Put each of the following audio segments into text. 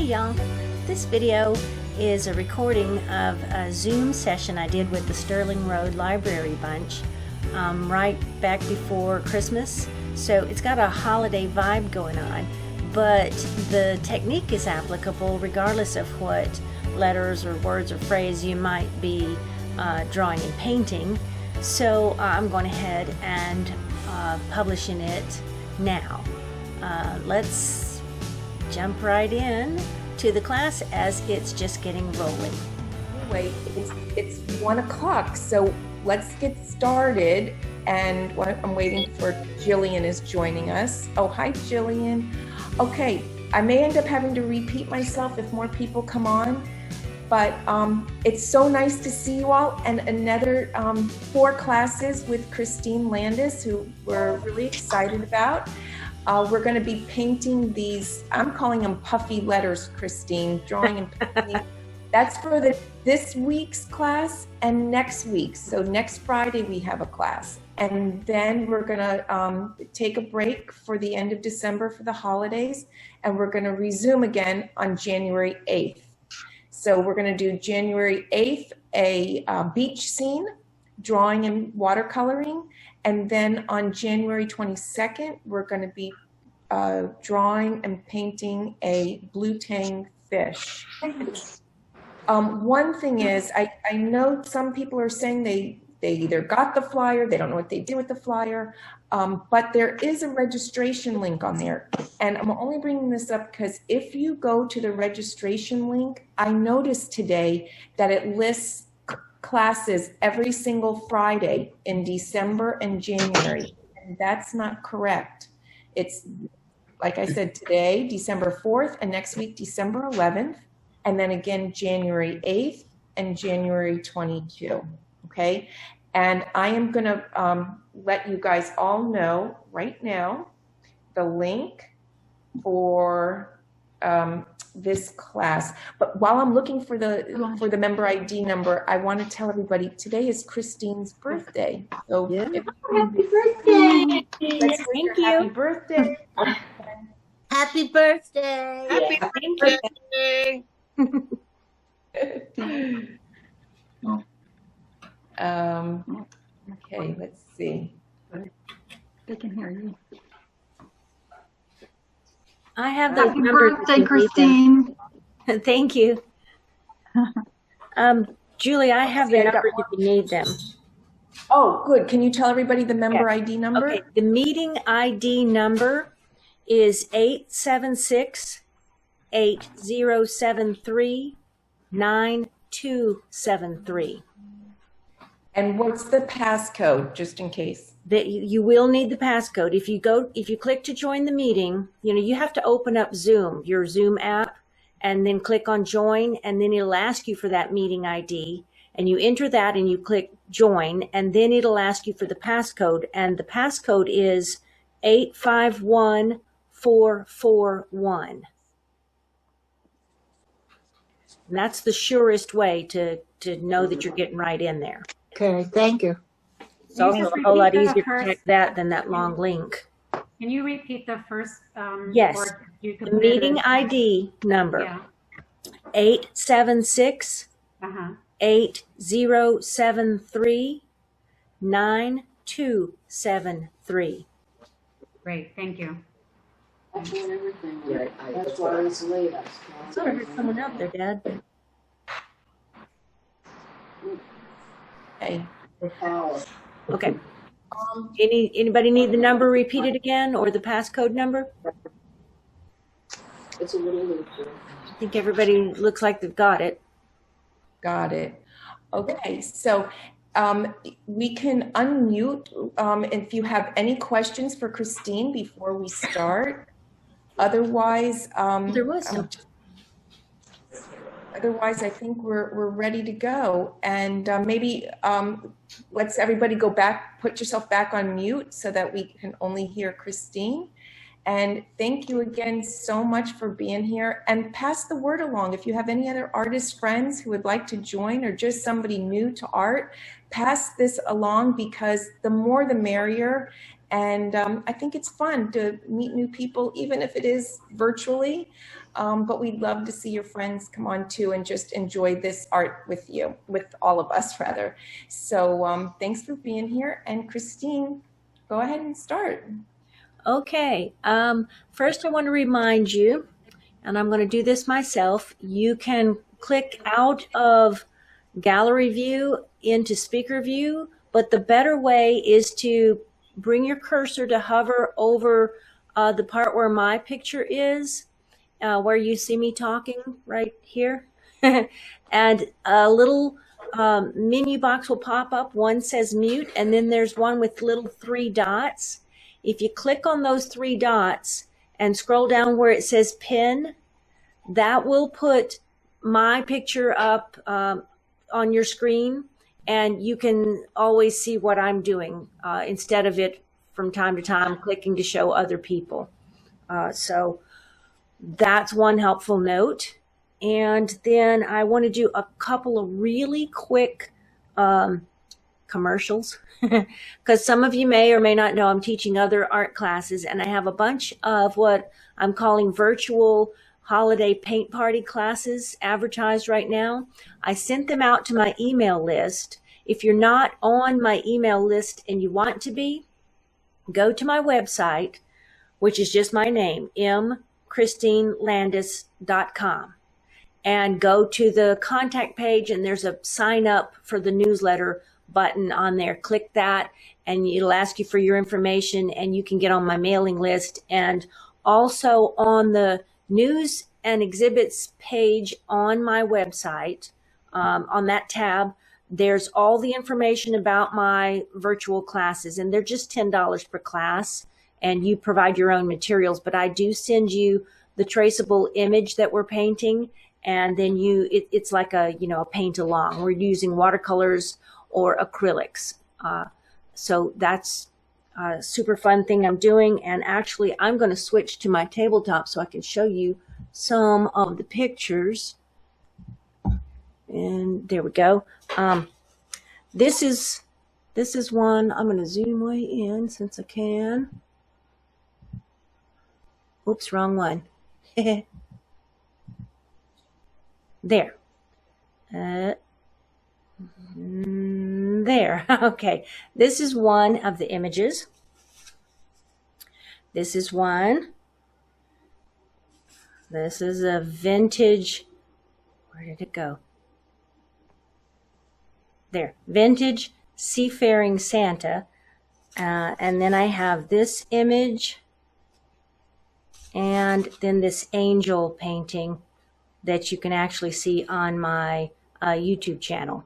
Hey y'all, this video is a recording of a Zoom session I did with the Stirling Library bunch right back before Christmas. So it's got a holiday vibe going on, but the technique is applicable regardless of what letters or words or phrase you might be drawing and painting. So I'm going ahead and publishing it now. Let's jump right in to the class as it's just getting rolling. Wait, it's 1 o'clock, so let's get started. And I'm waiting for Jillian is joining us. Oh, hi, Jillian. Okay, I may end up having to repeat myself if more people come on, but it's so nice to see you all, and another 4 classes with Christine Landis, who we're really excited about. We're going to be painting these, I'm calling them puffy letters, Christine, drawing and painting. That's for this week's class and next week's. So next Friday we have a class. And then we're going to take a break for the end of December for the holidays. And we're going to resume again on January 8th. So we're going to do January 8th, a beach scene, drawing and watercoloring. And then on January 22nd, we're going to be drawing and painting a blue tang fish. One thing is, I know some people are saying they either got the flyer, they don't know what they did with the flyer, but there is a registration link on there. And I'm only bringing this up because if you go to the registration link, I noticed today that it lists classes every single Friday in December and January, and that's not correct. It's, like I said, today, December 4th, and next week, December 11th, and then again, January 8th and January 22, okay? And I am gonna let you guys all know right now the link for this class. But while I'm looking for the member ID number, I want to tell everybody today is Christine's birthday. So yeah. Happy birthday! Let's Thank you. Happy birthday! Happy birthday! Happy birthday! Okay, let's see. They can hear you. I have the Happy birthday, Christine. Thank you. Julie, I have the numbers if you need them. Oh, good. Can you tell everybody the member ID number? Okay, the meeting ID number is 876-8073-9273. And what's the passcode, just in case? That you will need the passcode. If you click to join the meeting, you have to open up Zoom, your Zoom app, and then click on join, and then it'll ask you for that meeting ID, and you enter that and you click join, and then it'll ask you for the passcode, and the passcode is 851441. And that's the surest way to know that you're getting right in there. Okay, thank you. It's also a whole lot easier to check that than that long link. Can you repeat the first? Yes, you the meeting ID number, yeah. 876-8073-9273. Great, thank you. That's why it's late. So there's someone out there, Dad. Hey. Okay. Anybody need the number repeated again, or the passcode number? It's a little looser. I think everybody looks like they've got it. Got it. Okay, so we can unmute if you have any questions for Christine before we start. Otherwise, There was some. Otherwise, I think we're ready to go. And maybe let's everybody go back, put yourself back on mute so that we can only hear Christine. And thank you again so much for being here, and pass the word along. If you have any other artist friends who would like to join, or just somebody new to art, pass this along, because the more the merrier. And I think it's fun to meet new people, even if it is virtually. But we'd love to see your friends come on too and just enjoy this art with you, with all of us rather. So thanks for being here. And Christine, go ahead and start. Okay, first I want to remind you, and I'm going to do this myself, you can click out of gallery view into speaker view, but the better way is to bring your cursor to hover over the part where my picture is, where you see me talking right here. And a little menu box will pop up. One says mute, and then there's one with little 3 dots. If you click on those 3 dots and scroll down where it says pin, that will put my picture up on your screen, and you can always see what I'm doing instead of it from time to time clicking to show other people. So that's one helpful note. And then I want to do a couple of really quick commercials because some of you may or may not know I'm teaching other art classes, and I have a bunch of what I'm calling virtual holiday paint party classes advertised right now. I sent them out to my email list. If you're not on my email list and you want to be, go to my website, which is just my name, mchristinelandis.com, and go to the contact page, and there's a sign up for the newsletter button on there. Click that and it'll ask you for your information, and you can get on my mailing list. And also on the news and exhibits page on my website, on that tab, there's all the information about my virtual classes, and they're just $10 per class, and you provide your own materials. But I do send you the traceable image that we're painting, and then it's like a paint along. We're using watercolors or acrylics. So that's a super fun thing I'm doing. And actually, I'm going to switch to my tabletop so I can show you some of the pictures. And there we go. This is one. I'm going to zoom way in since I can. Oops, wrong one. There. There. Okay. This is one of the images. This is one. This is a vintage. Where did it go? There. Vintage seafaring Santa. And then I have this image. And then this angel painting that you can actually see on my YouTube channel,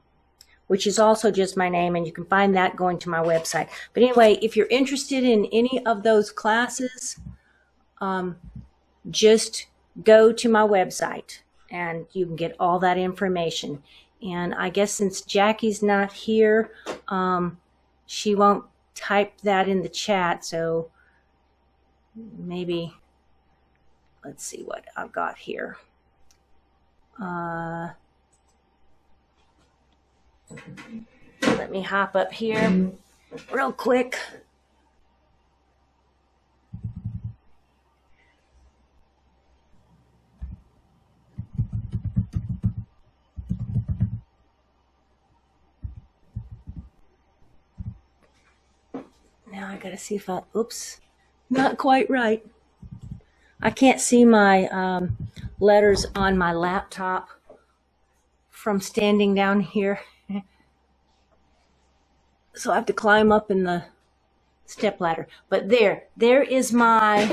which is also just my name, and you can find that going to my website. But anyway, if you're interested in any of those classes, just go to my website and you can get all that information. And I guess since Jackie's not here, she won't type that in the chat, so maybe, let's see what I've got here. Let me hop up here real quick. Now I gotta see if oops, not quite right. I can't see my letters on my laptop from standing down here. So I have to climb up in the step ladder. But there is my,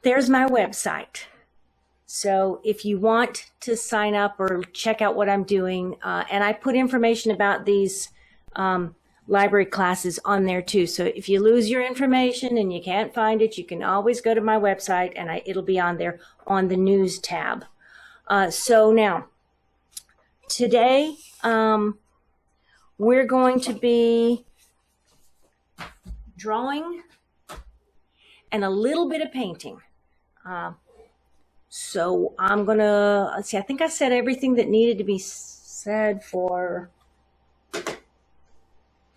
there's my website. So if you want to sign up or check out what I'm doing, and I put information about these library classes on there too. So if you lose your information and you can't find it, you can always go to my website, and it'll be on there on the news tab. So now, today, we're going to be drawing and a little bit of painting. So I'm gonna, let's see, I think I said everything that needed to be said for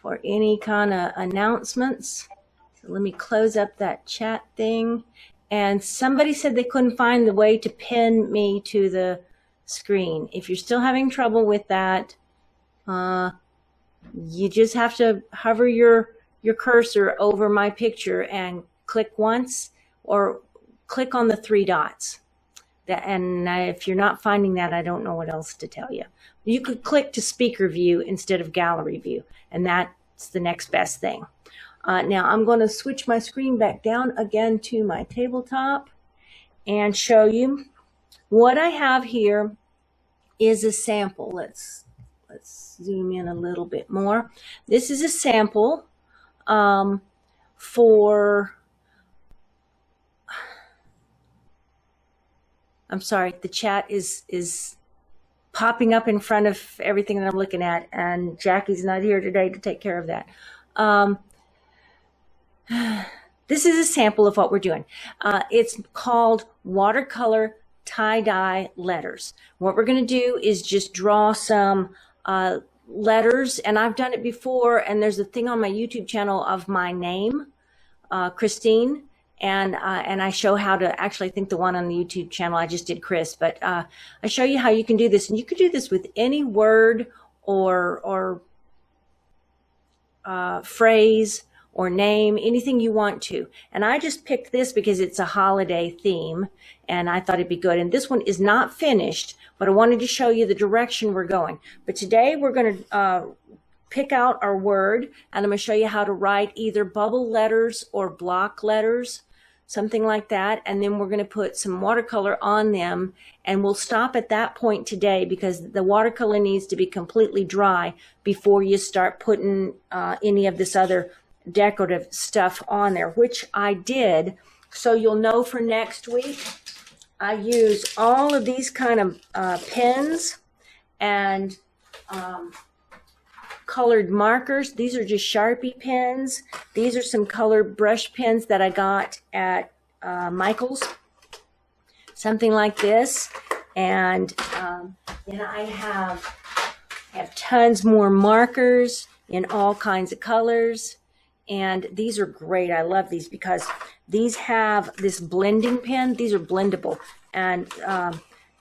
for any kind of announcements. So let me close up that chat thing. And somebody said they couldn't find the way to pin me to the screen. If you're still having trouble with that, you just have to hover your cursor over my picture and click once or click on the 3 dots. If you're not finding that, I don't know what else to tell you. You could click to speaker view instead of gallery view, and that's the next best thing. Now I'm going to switch my screen back down again to my tabletop and show you what I have here is a sample. Let's zoom in a little bit more. This is a sample for, I'm sorry, the chat is popping up in front of everything that I'm looking at, and Jackie's not here today to take care of that. This is a sample of what we're doing. It's called Watercolor Tie Dye Letters. What we're going to do is just draw some letters, and I've done it before, and there's a thing on my YouTube channel of my name, Christine, and I show how to, actually I think the one on the YouTube channel I just did Chris, but I show you how you can do this, and you can do this with any word or phrase or name, anything you want to. And I just picked this because it's a holiday theme, and I thought it'd be good. And this one is not finished, but I wanted to show you the direction we're going. But today we're going to pick out our word, and I'm going to show you how to write either bubble letters or block letters, something like that. And then we're going to put some watercolor on them, and we'll stop at that point today because the watercolor needs to be completely dry before you start putting any of this other decorative stuff on there, which I did. So you'll know for next week, I use all of these kind of pens and colored markers. These are just Sharpie pens. These are some colored brush pens that I got at Michael's, something like this. And then I have tons more markers in all kinds of colors. And these are great. I love these because these have this blending pen. These are blendable, and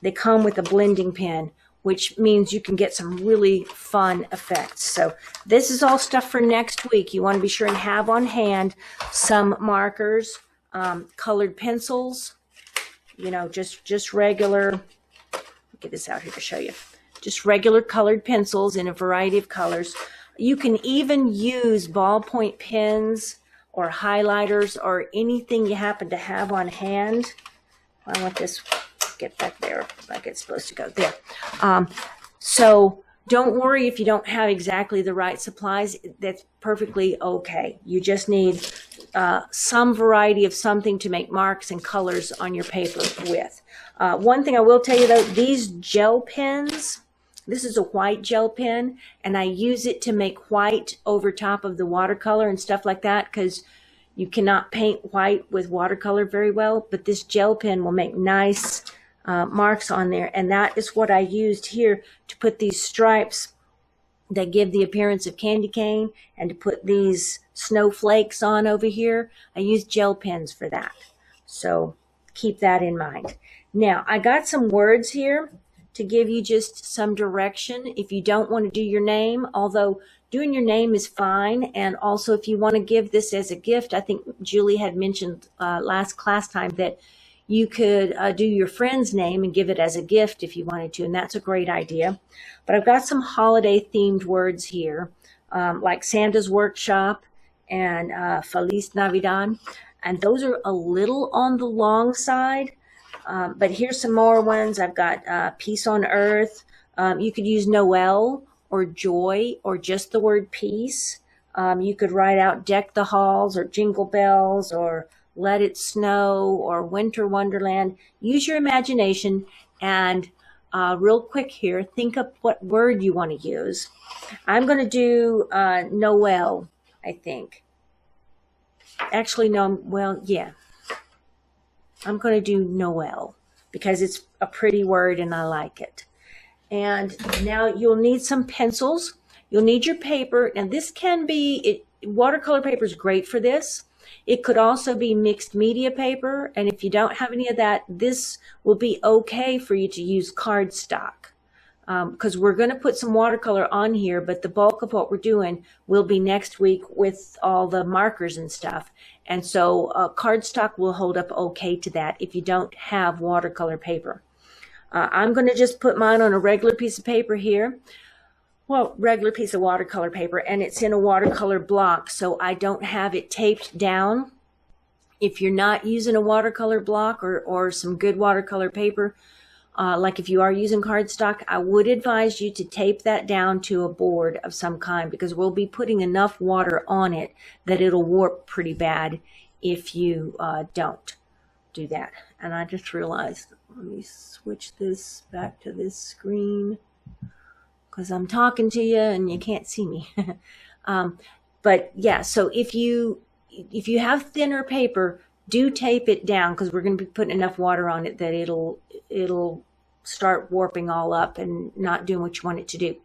they come with a blending pen, which means you can get some really fun effects. So this is all stuff for next week. You want to be sure and have on hand some markers, colored pencils, you know, just regular, get this out here to show you, just regular colored pencils in a variety of colors. You can even use ballpoint pens or highlighters or anything you happen to have on hand. I want this, get back there like it's supposed to go there. So don't worry if you don't have exactly the right supplies. That's perfectly okay. You just need some variety of something to make marks and colors on your paper with. One thing I will tell you though, these gel pens, this is a white gel pen, and I use it to make white over top of the watercolor and stuff like that because you cannot paint white with watercolor very well, but this gel pen will make nice marks on there. And that is what I used here to put these stripes that give the appearance of candy cane, and to put these snowflakes on over here. I used gel pens for that. So keep that in mind. Now, I got some words here to give you just some direction if you don't want to do your name, although doing your name is fine. And also if you want to give this as a gift, I think Julie had mentioned last class time that you could do your friend's name and give it as a gift if you wanted to, and that's a great idea. But I've got some holiday themed words here, like Santa's Workshop and Feliz Navidad, and those are a little on the long side. But here's some more ones. I've got peace on earth. You could use Noel or joy or just the word peace. You could write out deck the halls or jingle bells or let it snow or winter wonderland. Use your imagination, and real quick here, think up what word you want to use. I'm going to do Noel, I think. Actually, no, well, yeah. I'm going to do Noel because it's a pretty word and I like it. And now you'll need some pencils. You'll need your paper. Now this can be, watercolor paper is great for this. It could also be mixed media paper. And if you don't have any of that, this will be okay for you to use cardstock. Because we're going to put some watercolor on here, but the bulk of what we're doing will be next week with all the markers and stuff. And so cardstock will hold up okay to that if you don't have watercolor paper. I'm going to just put mine on a regular piece of paper here. Well, regular piece of watercolor paper, and it's in a watercolor block, so I don't have it taped down. If you're not using a watercolor block or some good watercolor paper, like if you are using cardstock, I would advise you to tape that down to a board of some kind, because we'll be putting enough water on it that it'll warp pretty bad if you don't do that. And I just realized, let me switch this back to this screen because I'm talking to you and you can't see me. But yeah, so if you have thinner paper, do tape it down, because we're going to be putting enough water on it that it'll start warping all up and not doing what you want it to do.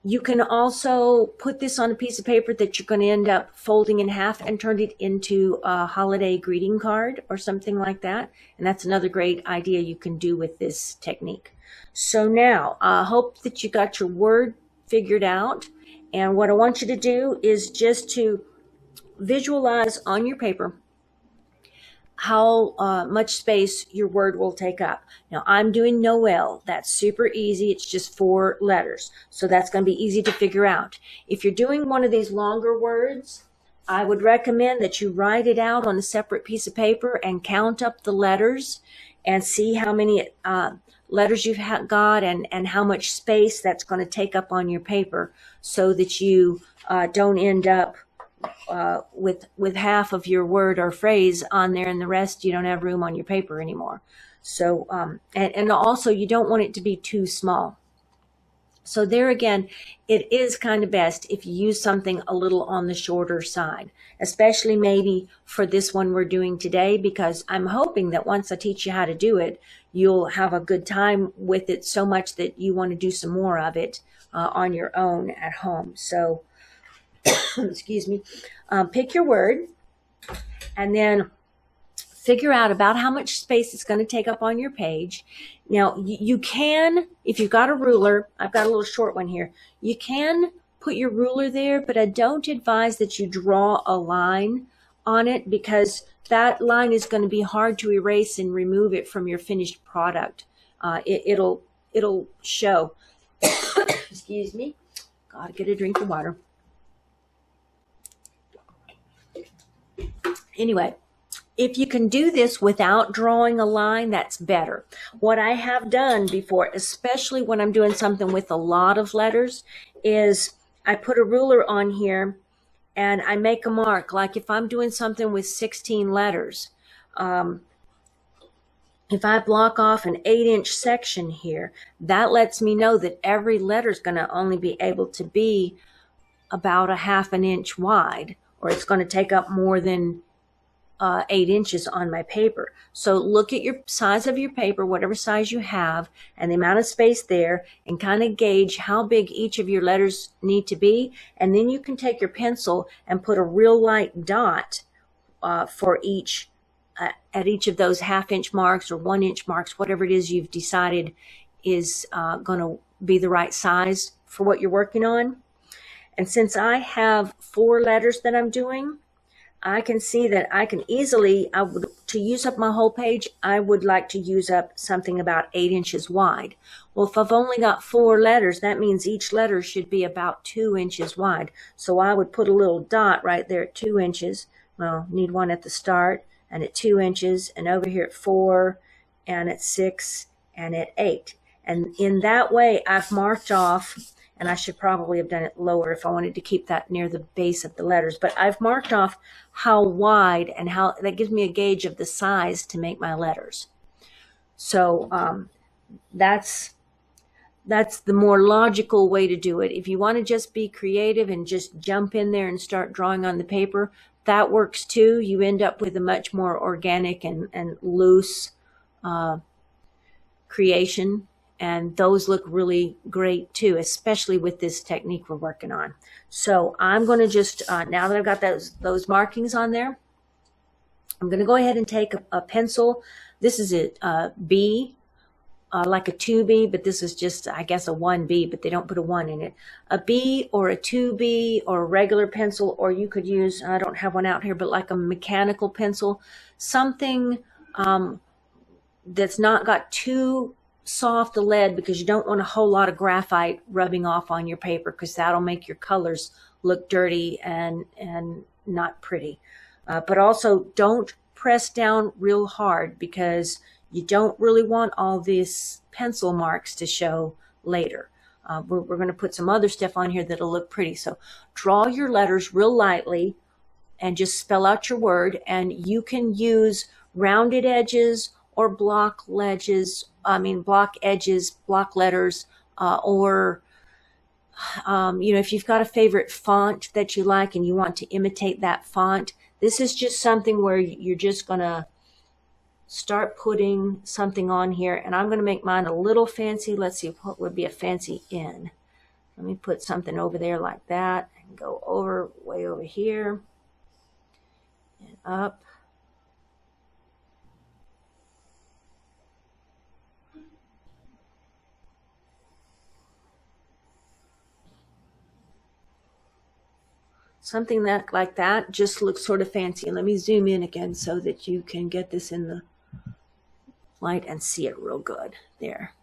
You can also put this on a piece of paper that you're going to end up folding in half and turn it into a holiday greeting card or something like that. And that's another great idea you can do with this technique. So now I hope that you got your word figured out. And what I want you to do is just to visualize on your paper how much space your word will take up. Now I'm doing Noel. That's super easy. It's just 4 letters. So that's going to be easy to figure out. If you're doing one of these longer words, I would recommend that you write it out on a separate piece of paper and count up the letters and see how many letters you've got and how much space that's going to take up on your paper, so that you don't end up with half of your word or phrase on there and the rest you don't have room on your paper anymore. So and also you don't want it to be too small. So there again, it is kind of best if you use something a little on the shorter side, especially maybe for this one we're doing today, because I'm hoping that once I teach you how to do it, you'll have a good time with it so much that you want to do some more of it on your own at home. So excuse me, pick your word and then figure out about how much space it's going to take up on your page. Now you can, if you've got a ruler, I've got a little short one here, you can put your ruler there, but I don't advise that you draw a line on it, because that line is going to be hard to erase and remove it from your finished product. It'll show. Excuse me, gotta get a drink of water. Anyway, if you can do this without drawing a line, that's better. What I have done before, especially when I'm doing something with a lot of letters, is I put a ruler on here and I make a mark. Like if I'm doing something with 16 letters, if I block off an 8-inch section here, that lets me know that every letter is going to only be able to be about a ½ an inch wide, or it's going to take up more than 8 inches on my paper. So look at your size of your paper, whatever size you have, and the amount of space there, and kind of gauge how big each of your letters need to be. And then you can take your pencil and put a real light dot for each, at each of those ½ inch marks or 1 inch marks, whatever it is you've decided is going to be the right size for what you're working on. And since I have 4 letters that I'm doing, I can see that I can easily, to use up my whole page, I would like to use up something about 8 inches wide. Well, if I've only got 4 letters, that means each letter should be about 2 inches wide. So I would put a little dot right there at 2 inches. Well, need one at the start, and at 2 inches, and over here at 4, and at 6, and at 8. And in that way, I've marked off, and I should probably have done it lower if I wanted to keep that near the base of the letters, but I've marked off how wide, and how that gives me a gauge of the size to make my letters. So that's the more logical way to do it. If you want to just be creative and just jump in there and start drawing on the paper, that works too. You end up with a much more organic and loose creation, and those look really great too, especially with this technique we're working on. So I'm going to just, now that I've got those markings on there, I'm going to go ahead and take a pencil. This is a B, like a 2B, but this is just, I guess, a 1B, but they don't put a 1 in it. A B or a 2B or a regular pencil, or you could use, I don't have one out here, but like a mechanical pencil, something that's not got too soft a lead, because you don't want a whole lot of graphite rubbing off on your paper, because that'll make your colors look dirty and not pretty. But also don't press down real hard, because you don't really want all these pencil marks to show later. We're going to put some other stuff on here that'll look pretty. So draw your letters real lightly and just spell out your word. And you can use rounded edges or block edges, block letters, or if you've got a favorite font that you like and you want to imitate that font, this is just something where you're just going to start putting something on here. And I'm going to make mine a little fancy. Let's see, what would be a fancy N? Let me put something over there like that and go over, way over here and up. Something like that just looks sort of fancy. And let me zoom in again so that you can get this in the light and see it real good. There.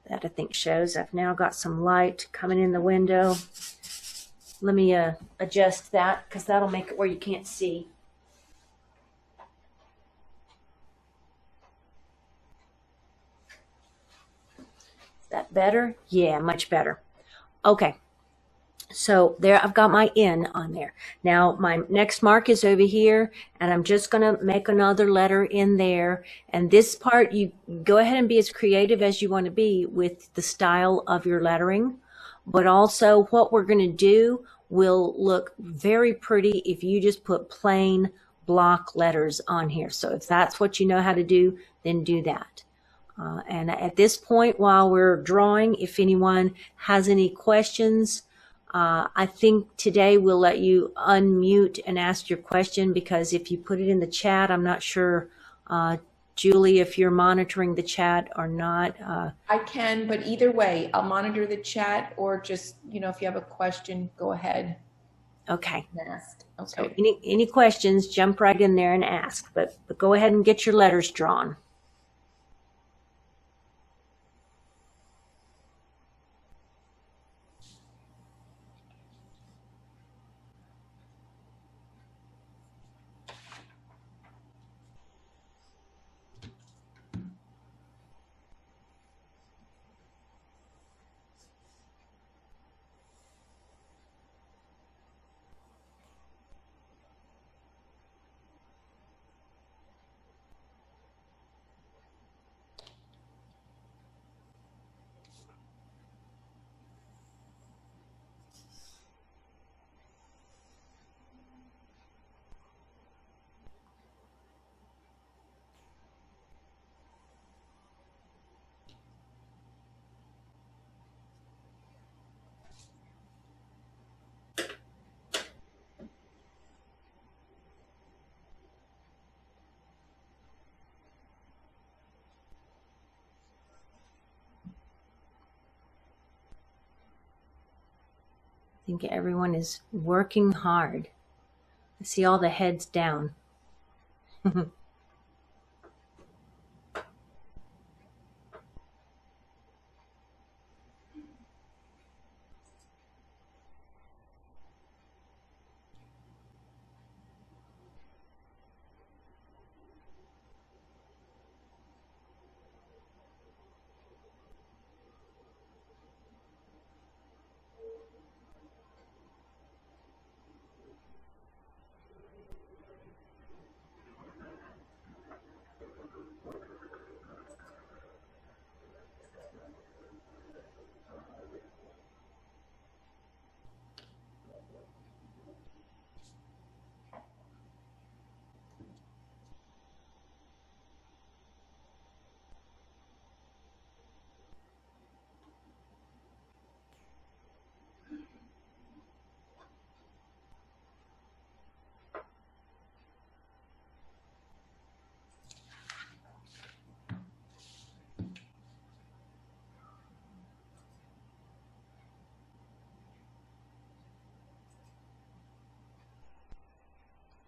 That I think shows. I've now got some light coming in the window. Let me adjust that, because that'll make it where you can't see. Is that better? Yeah, much better. Okay. So there, I've got my N on there. Now my next mark is over here, and I'm just going to make another letter in there. And this part, you go ahead and be as creative as you want to be with the style of your lettering. But also what we're going to do will look very pretty if you just put plain block letters on here. So if that's what you know how to do, then do that. And at this point, while we're drawing, if anyone has any questions, I think today we'll let you unmute and ask your question, because if you put it in the chat, I'm not sure, Julie, if you're monitoring the chat or not. I can, but either way, I'll monitor the chat, or just, if you have a question, go ahead. Okay. And ask. Okay. So any questions, jump right in there and ask, but go ahead and get your letters drawn. I think everyone is working hard. I see all the heads down.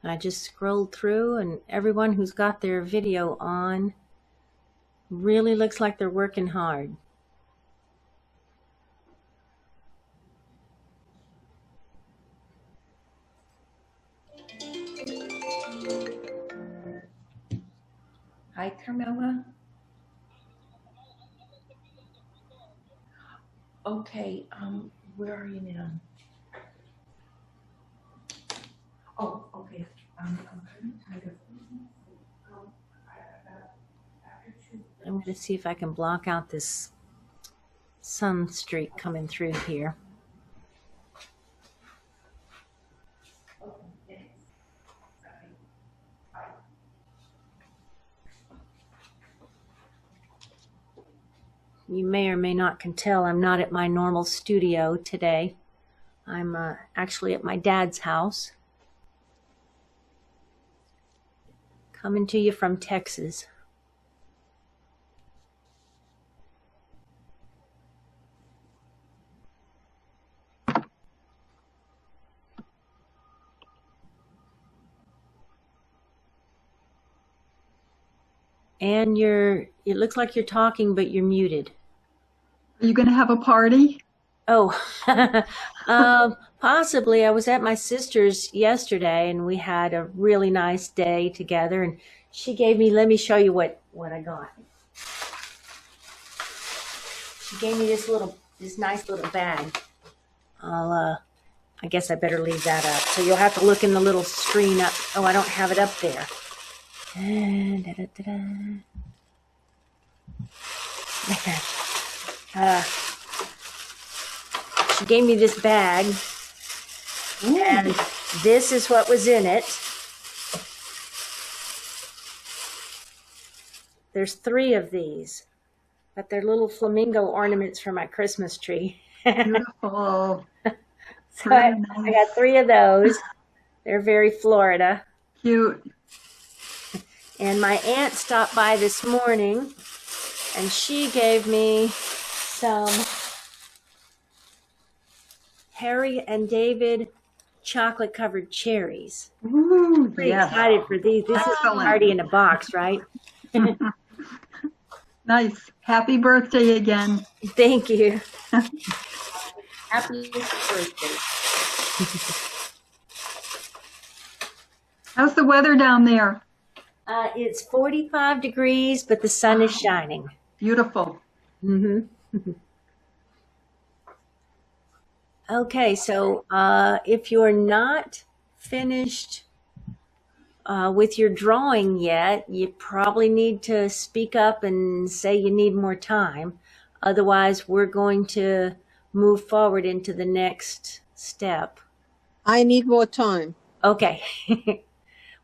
I just scrolled through, and everyone who's got their video on really looks like they're working hard. Hi, Carmela. Okay, where are you now? Oh, okay. I'm kind of. I'm going to see if I can block out this sun streak coming through here. You may or may not can tell I'm not at my normal studio today. I'm actually at my dad's house. Coming to you from Texas. And it looks like you're talking, but you're muted. Are you going to have a party? Oh, possibly. I was at my sister's yesterday, and we had a really nice day together, and she gave me, let me show you what I got. She gave me this nice little bag. I guess I better leave that up. So you'll have to look in the little screen up. Oh, I don't have it up there. She gave me this bag, and this is what was in it. There's 3 of these, but they're little flamingo ornaments for my Christmas tree. Beautiful. So I got 3 of those. They're very Florida. Cute. And my aunt stopped by this morning, and she gave me some Harry and David chocolate covered cherries. Ooh, Pretty yeah. excited for these. This is Excellent. already in a box, right? Nice. Happy birthday again. Thank you. Happy birthday. How's the weather down there? It's 45 degrees, but the sun is shining. Beautiful. Mm-hmm. Okay, so if you're not finished with your drawing yet, you probably need to speak up and say you need more time. Otherwise, we're going to move forward into the next step. I need more time. Okay.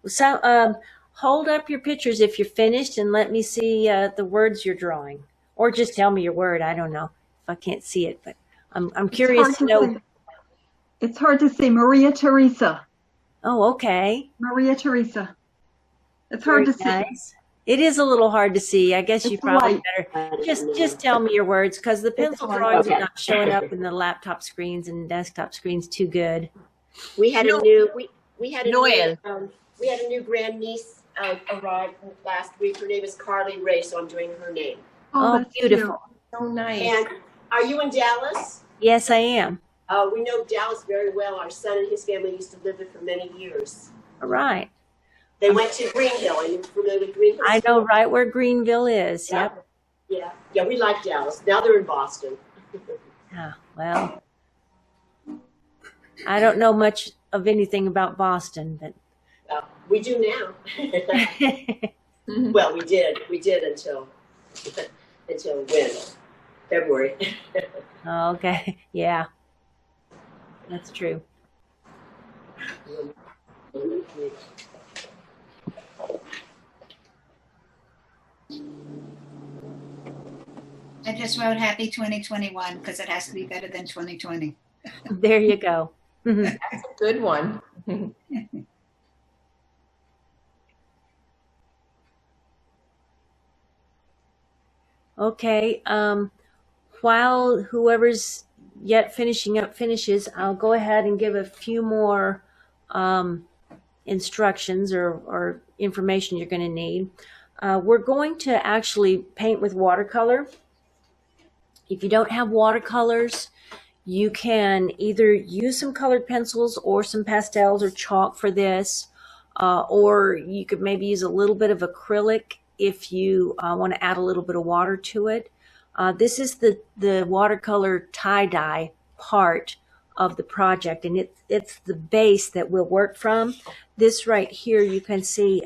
So hold up your pictures if you're finished and let me see the words you're drawing. Or just tell me your word. I don't know if I can't see it, but I'm curious to know. It's hard to say Maria Teresa. Oh, okay. Maria Teresa. It's hard to see. Nice. It is a little hard to see. I guess you It's probably light. better just tell me your words, because the pencil drawings Okay. are not showing up in the laptop screens and desktop screens too good. We had a new we had a Noel. new grandniece arrive last week. Her name is Carly Ray, so I'm doing her name. Oh, that's beautiful. So nice. And are you in Dallas? Yes, I am. We know Dallas very well. Our son and his family used to live there for many years. All right. They went to Green Hill. Are you familiar with Green Hill? I know right where Greenville is. Yeah. Yep. Yeah, we like Dallas. Now they're in Boston. Ah, well, I don't know much of anything about Boston, but We do now. Well, we did until when? February. oh, okay. Yeah, that's true. I just wrote happy 2021 because it has to be better than 2020. There you go. That's a good one. Okay. While whoever's yet finishing up finishes, I'll go ahead and give a few more instructions or information you're going to need. We're going to actually paint with watercolor. If you don't have watercolors, you can either use some colored pencils or some pastels or chalk for this, or you could maybe use a little bit of acrylic if you want to add a little bit of water to it. This is the watercolor tie-dye part of the project, and it's the base that we'll work from. This right here, you can see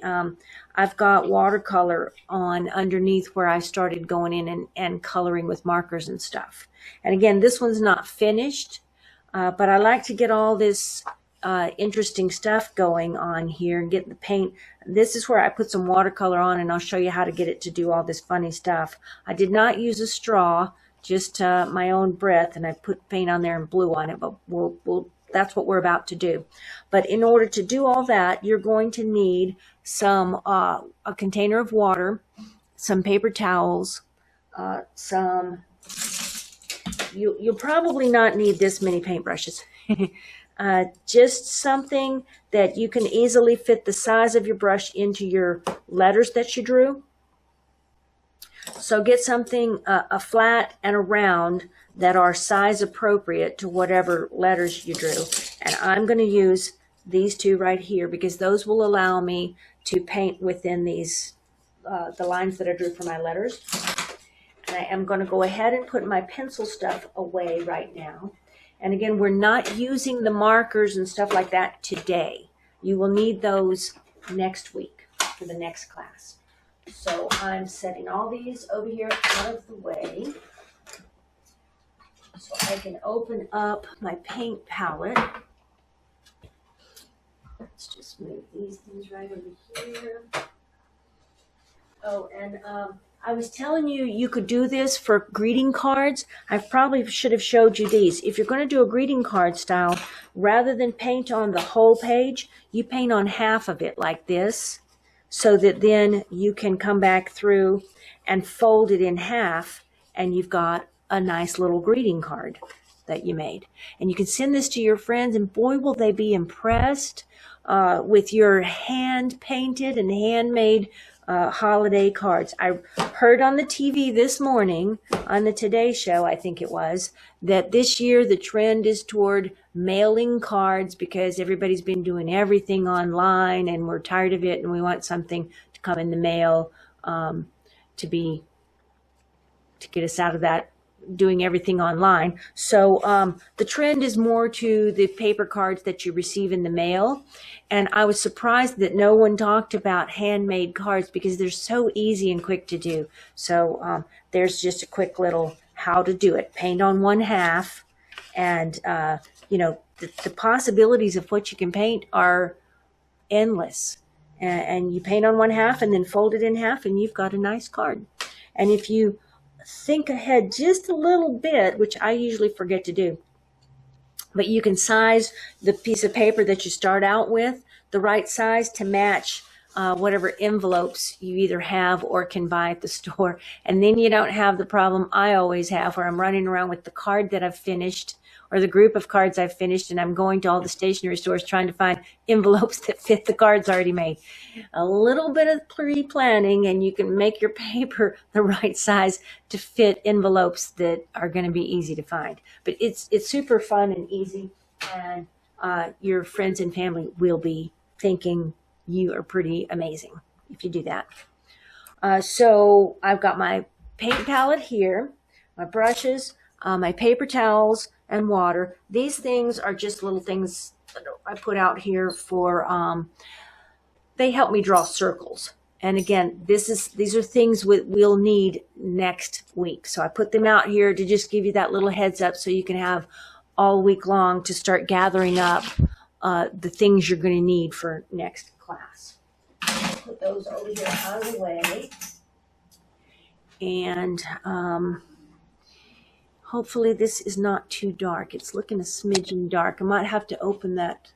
I've got watercolor on underneath where I started going in and coloring with markers and stuff. And again, this one's not finished, but I like to get all this interesting stuff going on here and get the paint. This is where I put some watercolor on, and I'll show you how to get it to do all this funny stuff. I did not use a straw, just my own breath, and I put paint on there and blew on it, but that's what we're about to do. But in order to do all that, you're going to need some a container of water, some paper towels, you'll probably not need this many paintbrushes. Just something that you can easily fit the size of your brush into your letters that you drew. So get something, a flat and a round, that are size appropriate to whatever letters you drew. And I'm going to use these two right here because those will allow me to paint within these, the lines that I drew for my letters. And I am going to go ahead and put my pencil stuff away right now. And again, we're not using the markers and stuff like that today. You will need those next week for the next class. So I'm setting all these over here out of the way so I can open up my paint palette. Let's just move these things right over here. Oh, and I was telling you you could do this for greeting cards. I probably should have showed you these. If you're going to do a greeting card style, rather than paint on the whole page, you paint on half of it like this, so that then you can come back through and fold it in half, and you've got a nice little greeting card that you made. And you can send this to your friends, and boy, will they be impressed with your hand-painted and handmade holiday cards. I heard on the TV this morning, on the Today Show, I think it was, that this year the trend is toward mailing cards because everybody's been doing everything online and we're tired of it and we want something to come in the mail to get us out of that doing everything online. So the trend is more to the paper cards that you receive in the mail. And I was surprised that no one talked about handmade cards because they're so easy and quick to do. So there's just a quick little how to do it. Paint on one half, and you know, the possibilities of what you can paint are endless. And you paint on one half and then fold it in half and you've got a nice card. And if you think ahead just a little bit, which I usually forget to do, but you can size the piece of paper that you start out with the right size to match whatever envelopes you either have or can buy at the store. And then you don't have the problem I always have where I'm running around with the card that I've finished or the group of cards I've finished, and I'm going to all the stationery stores trying to find envelopes that fit the cards already made. A little bit of pre-planning and you can make your paper the right size to fit envelopes that are going to be easy to find. But it's super fun and easy, and your friends and family will be thinking you are pretty amazing if you do that. So I've got my paint palette here, my brushes, my paper towels, and water. These things are just little things that I put out here for, they help me draw circles. And again, these are things we'll need next week. So I put them out here to just give you that little heads up so you can have all week long to start gathering up the things you're going to need for next class. Put those over here out of the way. And hopefully this is not too dark. It's looking a smidgen dark. I might have to open that.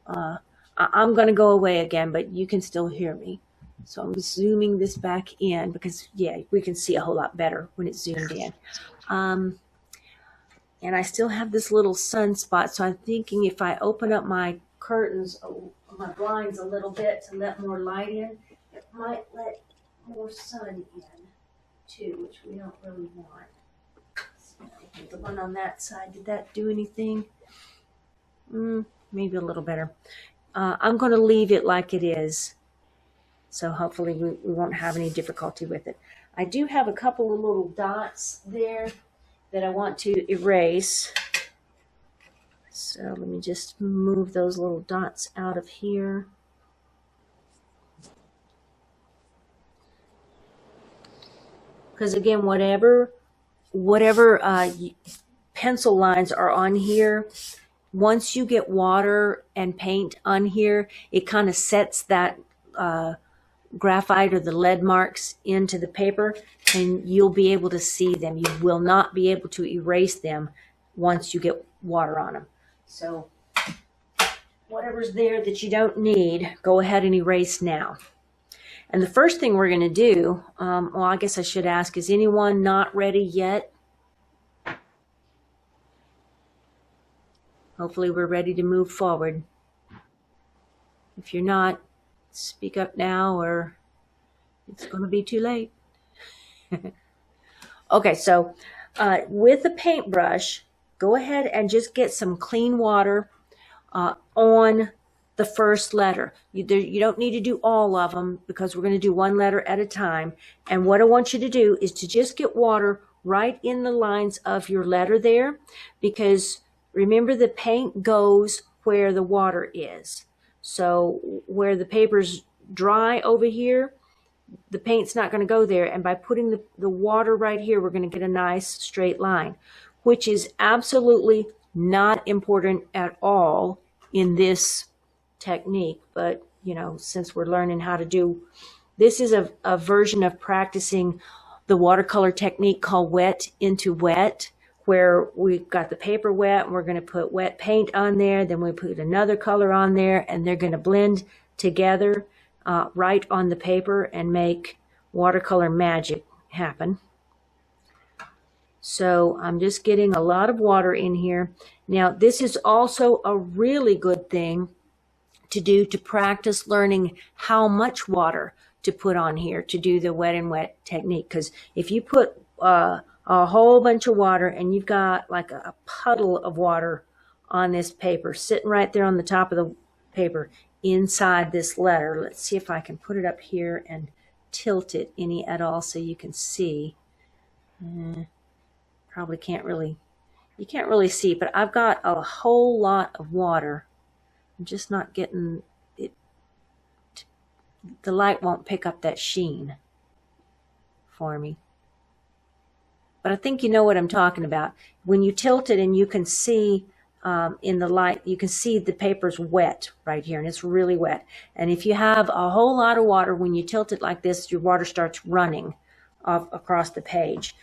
I'm going to go away again, but you can still hear me. So I'm zooming this back in because, yeah, we can see a whole lot better when it's zoomed in. And I still have this little sunspot, so I'm thinking if I open up my curtains, my blinds a little bit to let more light in. It might let more sun in too, which we don't really want. So, the one on that side, did that do anything? Maybe a little better. I'm going to leave it like it is. So hopefully we won't have any difficulty with it. I do have a couple of little dots there that I want to erase. So let me just move those little dots out of here. Because again, whatever pencil lines are on here, once you get water and paint on here, it kind of sets that graphite or the lead marks into the paper, and you'll be able to see them. You will not be able to erase them once you get water on them. So whatever's there that you don't need, go ahead and erase now. And the first thing we're going to do, well, I guess I should ask, is anyone not ready yet? Hopefully we're ready to move forward. If you're not, speak up now or it's going to be too late. Okay, so with the paintbrush, go ahead and just get some clean water on the first letter. You don't need to do all of them because we're going to do one letter at a time. And what I want you to do is to just get water right in the lines of your letter there, because remember the paint goes where the water is. So where the paper's dry over here, the paint's not going to go there. And by putting the water right here, we're going to get a nice straight line, which is absolutely not important at all in this technique. But, you know, since we're learning how to do, this is a version of practicing the watercolor technique called wet into wet, where we've got the paper wet and we're going to put wet paint on there, then we put another color on there, and they're going to blend together right on the paper and make watercolor magic happen. So I'm just getting a lot of water in here. Now this is also a really good thing to do to practice learning how much water to put on here to do the wet and wet technique. Because if you put a whole bunch of water and you've got like a puddle of water on this paper sitting right there on the top of the paper inside this letter, let's see if I can put it up here and tilt it any at all so you can see. Probably can't really, you can't really see, but I've got a whole lot of water. I'm just not getting it, the light won't pick up that sheen for me. But I think you know what I'm talking about. When you tilt it and you can see in the light, you can see the paper's wet right here, and it's really wet. And if you have a whole lot of water, when you tilt it like this, your water starts running across the page.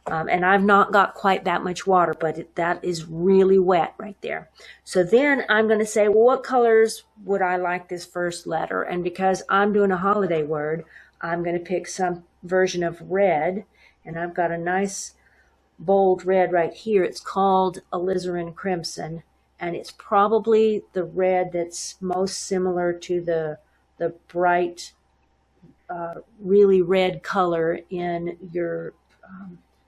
And I've not got quite that much water, but that is really wet right there. So then I'm going to say, well, what colors would I like this first letter? And because I'm doing a holiday word, I'm going to pick some version of red. And I've got a nice bold red right here. It's called alizarin crimson. And it's probably the red that's most similar to the bright, really red color in your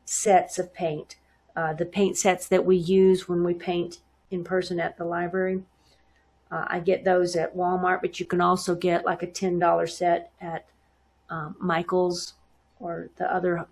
sets of paint. The paint sets that we use when we paint in person at the library. I get those at Walmart, but you can also get like a $10 set at Michael's or the other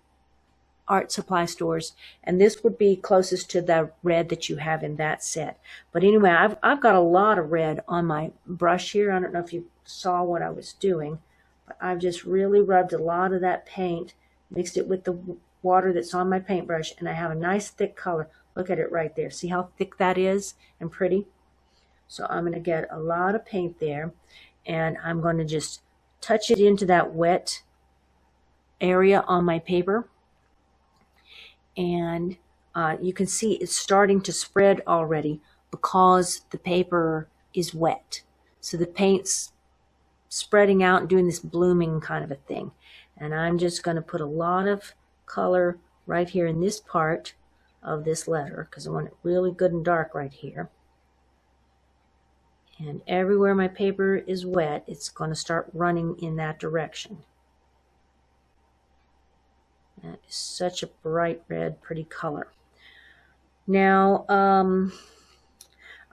art supply stores, and this would be closest to the red that you have in that set. But anyway, I've got a lot of red on my brush here. I don't know if you saw what I was doing, but I've just really rubbed a lot of that paint, mixed it with the water that's on my paintbrush, and I have a nice thick color. Look at it right there. See how thick that is and pretty? So I'm going to get a lot of paint there, and I'm going to just touch it into that wet area on my paper. And you can see it's starting to spread already because the paper is wet. So the paint's spreading out and doing this blooming kind of a thing. And I'm just going to put a lot of color right here in this part of this letter because I want it really good and dark right here. And everywhere my paper is wet, it's going to start running in that direction. That is such a bright red, pretty color. Now, I'm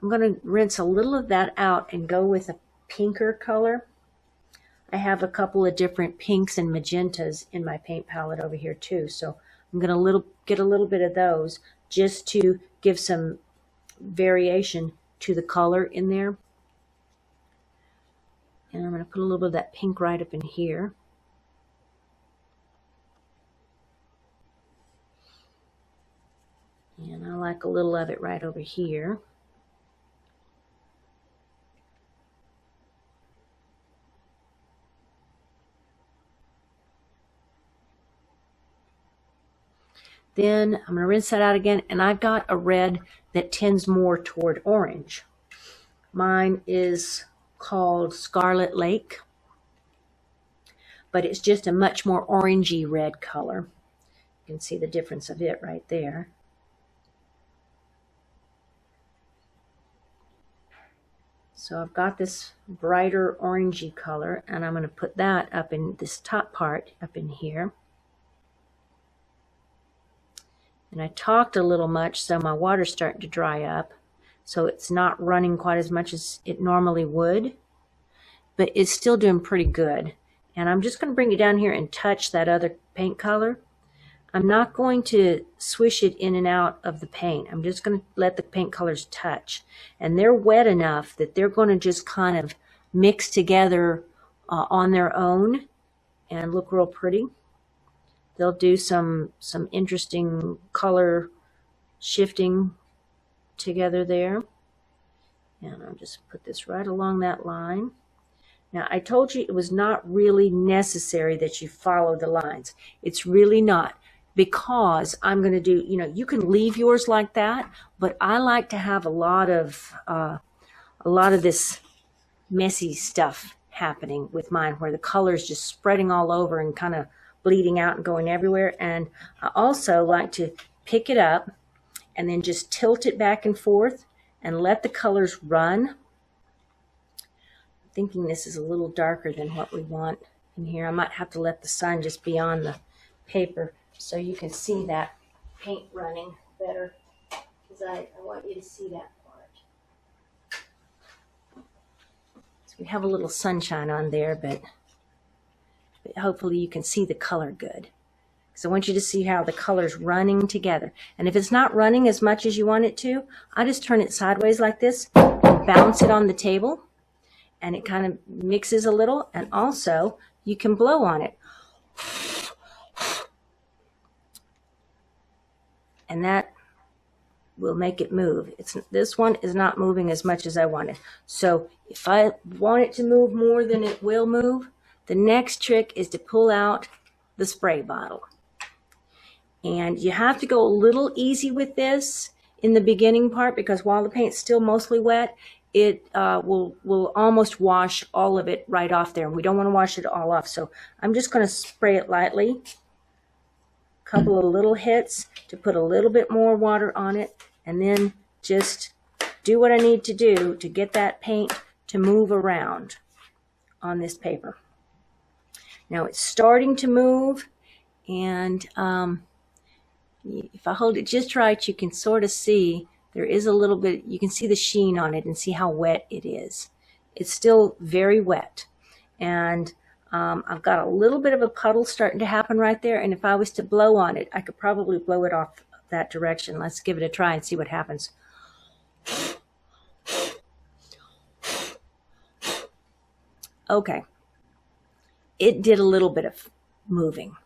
going to rinse a little of that out and go with a pinker color. I have a couple of different pinks and magentas in my paint palette over here too, so I'm going to get a little bit of those just to give some variation to the color in there. And I'm going to put a little bit of that pink right up in here. And I like a little of it right over here. Then I'm going to rinse that out again, and I've got a red that tends more toward orange. Mine is called Scarlet Lake, but it's just a much more orangey red color. You can see the difference of it right there. So I've got this brighter orangey color, and I'm going to put that up in this top part up in here. And I talked a little much, so my water's starting to dry up. So it's not running quite as much as it normally would, but it's still doing pretty good. And I'm just going to bring it down here and touch that other paint color. I'm not going to swish it in and out of the paint. I'm just going to let the paint colors touch. And they're wet enough that they're going to just kind of mix together on their own and look real pretty. They'll do some interesting color shifting together there. And I'll just put this right along that line. Now, I told you it was not really necessary that you follow the lines. It's really not, because I'm going to do, you can leave yours like that, but I like to have a lot of this messy stuff happening with mine, where the color's just spreading all over and kind of bleeding out and going everywhere. And I also like to pick it up and then just tilt it back and forth and let the colors run. I'm thinking this is a little darker than what we want in here. I might have to let the sun just be on the paper so you can see that paint running better, because I want you to see that part. So we have a little sunshine on there, but hopefully you can see the color good. So I want you to see how the color's running together. And if it's not running as much as you want it to, I just turn it sideways like this and bounce it on the table, and it kind of mixes a little. And also you can blow on it, and that will make it move. This one is not moving as much as I wanted. So if I want it to move more than it will move, the next trick is to pull out the spray bottle. And you have to go a little easy with this in the beginning part, because while the paint's still mostly wet, it will almost wash all of it right off there. And we don't want to wash it all off. So I'm just going to spray it lightly. A couple of little hits to put a little bit more water on it, and then just do what I need to do to get that paint to move around on this paper. Now it's starting to move, and if I hold it just right, you can sort of see there is a little bit, you can see the sheen on it and see how wet it is. It's still very wet, and I've got a little bit of a puddle starting to happen right there, and if I was to blow on it, I could probably blow it off that direction. Let's give it a try and see what happens. Okay. It did a little bit of moving.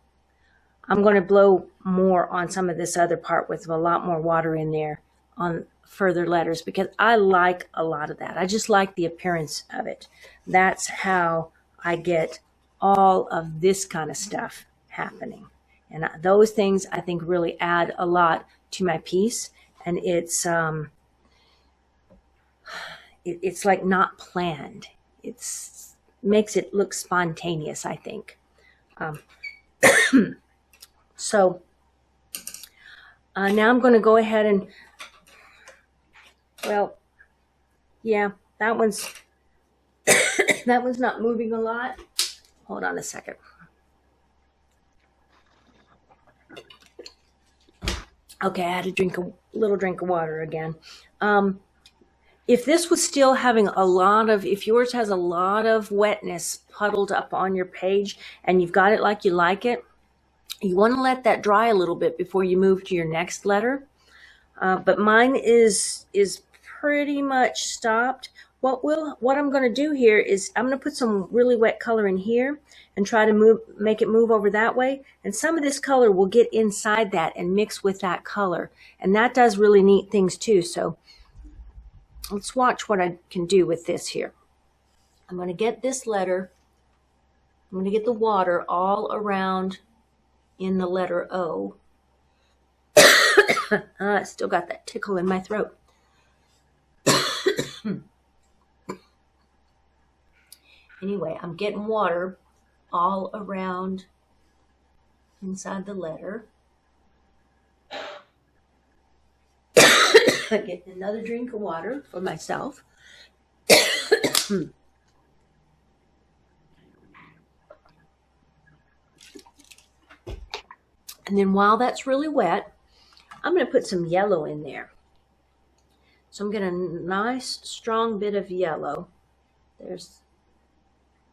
I'm going to blow more on some of this other part with a lot more water in there on further letters, because I like a lot of that. I just like the appearance of it. That's how I get all of this kind of stuff happening. And those things I think really add a lot to my piece. And it's like not planned. It's makes it look spontaneous, I think. So now I'm going to go ahead and, well, yeah, that one's that one's not moving a lot. Hold on a second. Okay, I had to little drink of water again. If this was still having if yours has a lot of wetness puddled up on your page and you've got it like you like it, you want to let that dry a little bit before you move to your next letter. But mine is pretty much stopped. What I'm going to do here is I'm going to put some really wet color in here and try to make it move over that way. And some of this color will get inside that and mix with that color. And that does really neat things too. So let's watch what I can do with this here. I'm going to get this letter. I'm going to get the water all around in the letter O. I still got that tickle in my throat. Anyway, I'm getting water all around inside the letter. Getting another drink of water for myself. And then while that's really wet, I'm going to put some yellow in there. So I'm getting a nice strong bit of yellow. There's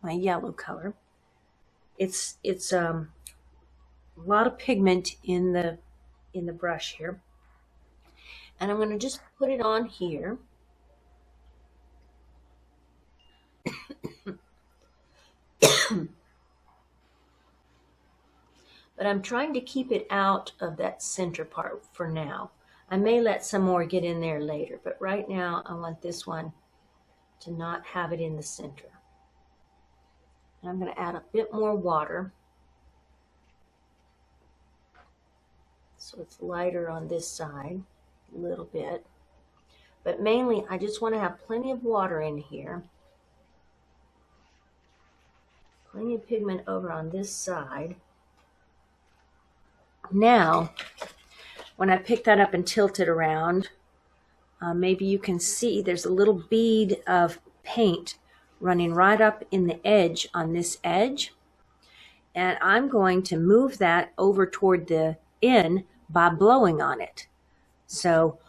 my yellow color. It's a lot of pigment in the brush here. And I'm going to just put it on here. But I'm trying to keep it out of that center part for now. I may let some more get in there later, but right now I want this one to not have it in the center. And I'm going to add a bit more water so it's lighter on this side a little bit. But mainly I just want to have plenty of water in here. Plenty of pigment over on this side. Now, when I pick that up and tilt it around, maybe you can see there's a little bead of paint running right up in the edge on this edge. And I'm going to move that over toward the end by blowing on it. So,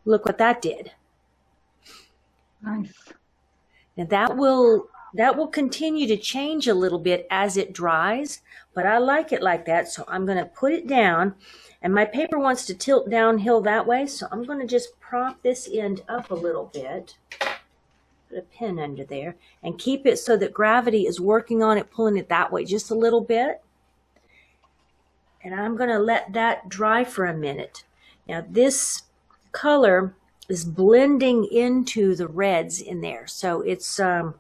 look what that did. Nice. Now that will continue to change a little bit as it dries, but I like it like that, so I'm going to put it down, and my paper wants to tilt downhill that way, so I'm going to just prop this end up a little bit, put a pin under there, and keep it so that gravity is working on it, pulling it that way just a little bit. And I'm going to let that dry for a minute. Now this color is blending into the reds in there, so it's going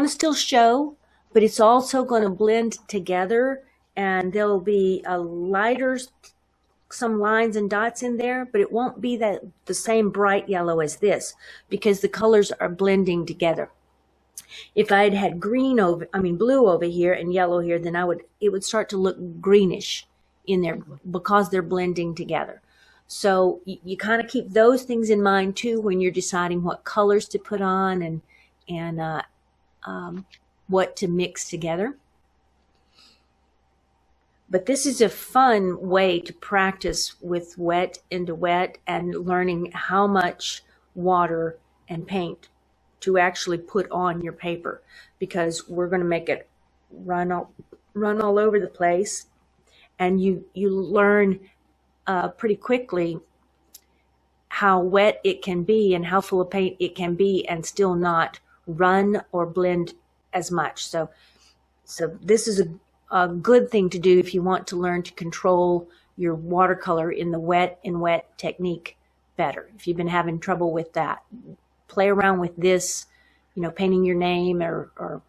to still show, but it's also going to blend together, and there'll be a lighter, some lines and dots in there, but it won't be the same bright yellow as this because the colors are blending together. If I had blue over here and yellow here, then it would start to look greenish in there because they're blending together. So you kind of keep those things in mind too when you're deciding what colors to put on and what to mix together. But this is a fun way to practice with wet into wet and learning how much water and paint to actually put on your paper, because we're going to make it run all over the place, and you learn pretty quickly how wet it can be and how full of paint it can be and still not run or blend as much. So this is a good thing to do if you want to learn to control your watercolor in the wet technique better. If you've been having trouble with that, play around with this, painting your name or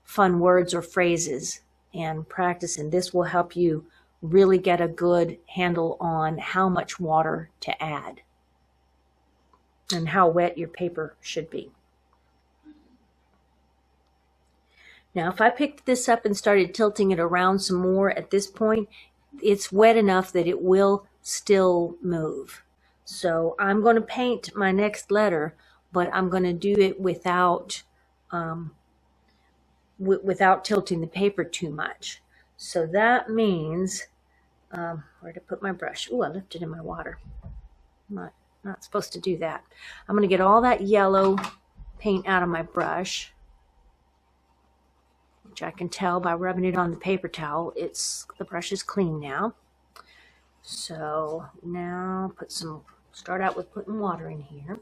fun words or phrases and practice, and this will help you really get a good handle on how much water to add and how wet your paper should be. Now, if I picked this up and started tilting it around some more at this point, it's wet enough that it will still move. So I'm going to paint my next letter, but I'm going to do it without without tilting the paper too much. So that means where to put my brush. Oh, I left it in my water. I'm not supposed to do that. I'm going to get all that yellow paint out of my brush, which I can tell by rubbing it on the paper towel. The brush is clean now. So now start out with putting water in here.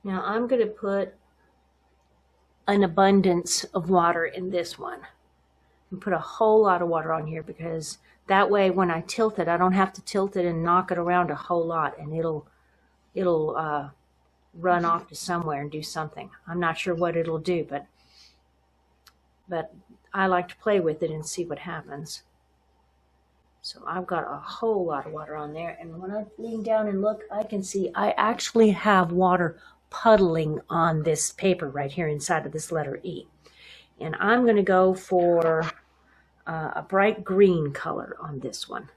Now I'm going to put an abundance of water in this one. And put a whole lot of water on here, because that way when I tilt it, I don't have to tilt it and knock it around a whole lot, and it'll run off to somewhere and do something. I'm not sure what it'll do, but I like to play with it and see what happens. So I've got a whole lot of water on there, and when I lean down and look, I can see I actually have water puddling on this paper right here inside of this letter E. And I'm going to go for a bright green color on this one.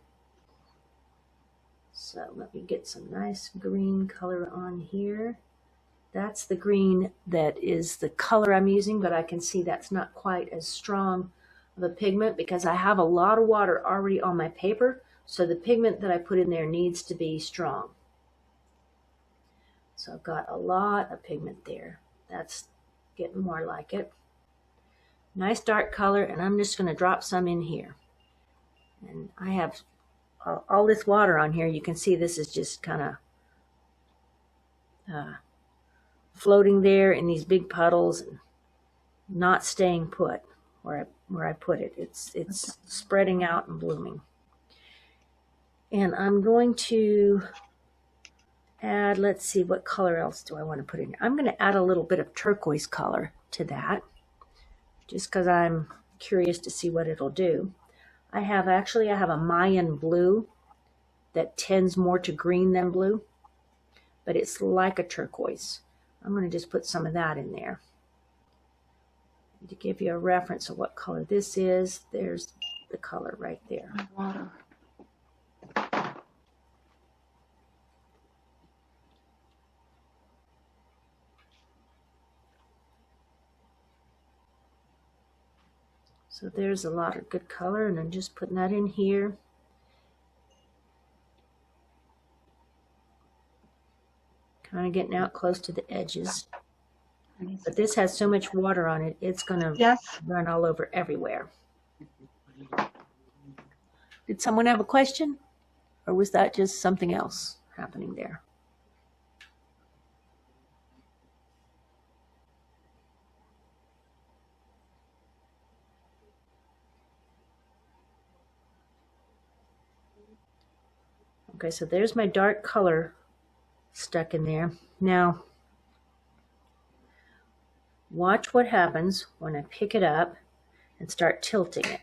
So let me get some nice green color on here. That's the green that is the color I'm using, but I can see that's not quite as strong of a pigment because I have a lot of water already on my paper, so the pigment that I put in there needs to be strong. So I've got a lot of pigment there. That's getting more like it. Nice dark color, and I'm just going to drop some in here. And I have all this water on here. You can see this is just kind of floating there in these big puddles and not staying put where I put it. It's spreading out and blooming. And I'm going to add, let's see, what color else do I want to put in here? I'm going to add a little bit of turquoise color to that, just because I'm curious to see what it'll do. I have a Mayan blue that tends more to green than blue, but it's like a turquoise. I'm going to just put some of that in there. To give you a reference of what color this is, there's the color right there. Water. So there's a lot of good color, and I'm just putting that in here. Kind of getting out close to the edges. But this has so much water on it, it's going to run all over everywhere. Did someone have a question? Or was that just something else happening there? Okay, so there's my dark color stuck in there. Now, watch what happens when I pick it up and start tilting it.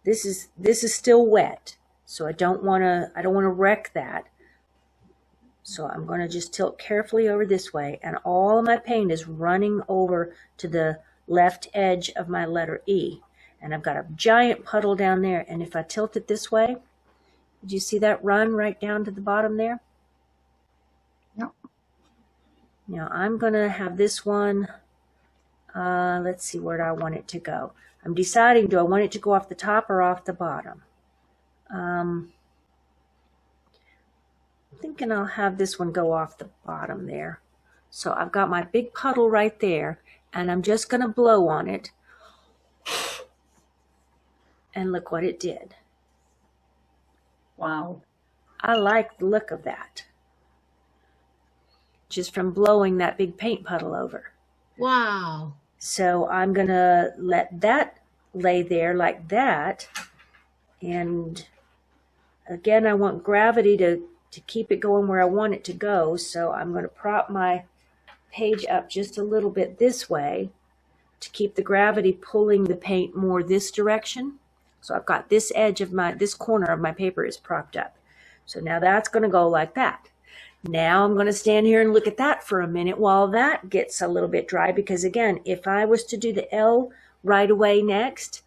This is still wet, so I don't want to wreck that. So I'm going to just tilt carefully over this way, and all of my paint is running over to the left edge of my letter E. And I've got a giant puddle down there, and if I tilt it this way, did you see that run right down to the bottom there? Yep. Now I'm going to have this one, let's see, where do I want it to go? I'm deciding, do I want it to go off the top or off the bottom? I'm thinking I'll have this one go off the bottom there. So I've got my big puddle right there, and I'm just going to blow on it. And look what it did. Wow. I like the look of that. Just from blowing that big paint puddle over. Wow. So I'm going to let that lay there like that. And again, I want gravity to keep it going where I want it to go. So I'm going to prop my page up just a little bit this way to keep the gravity pulling the paint more this direction. So I've got this edge of this corner of my paper is propped up. So now that's going to go like that. Now I'm going to stand here and look at that for a minute while that gets a little bit dry, because again, if I was to do the L right away next,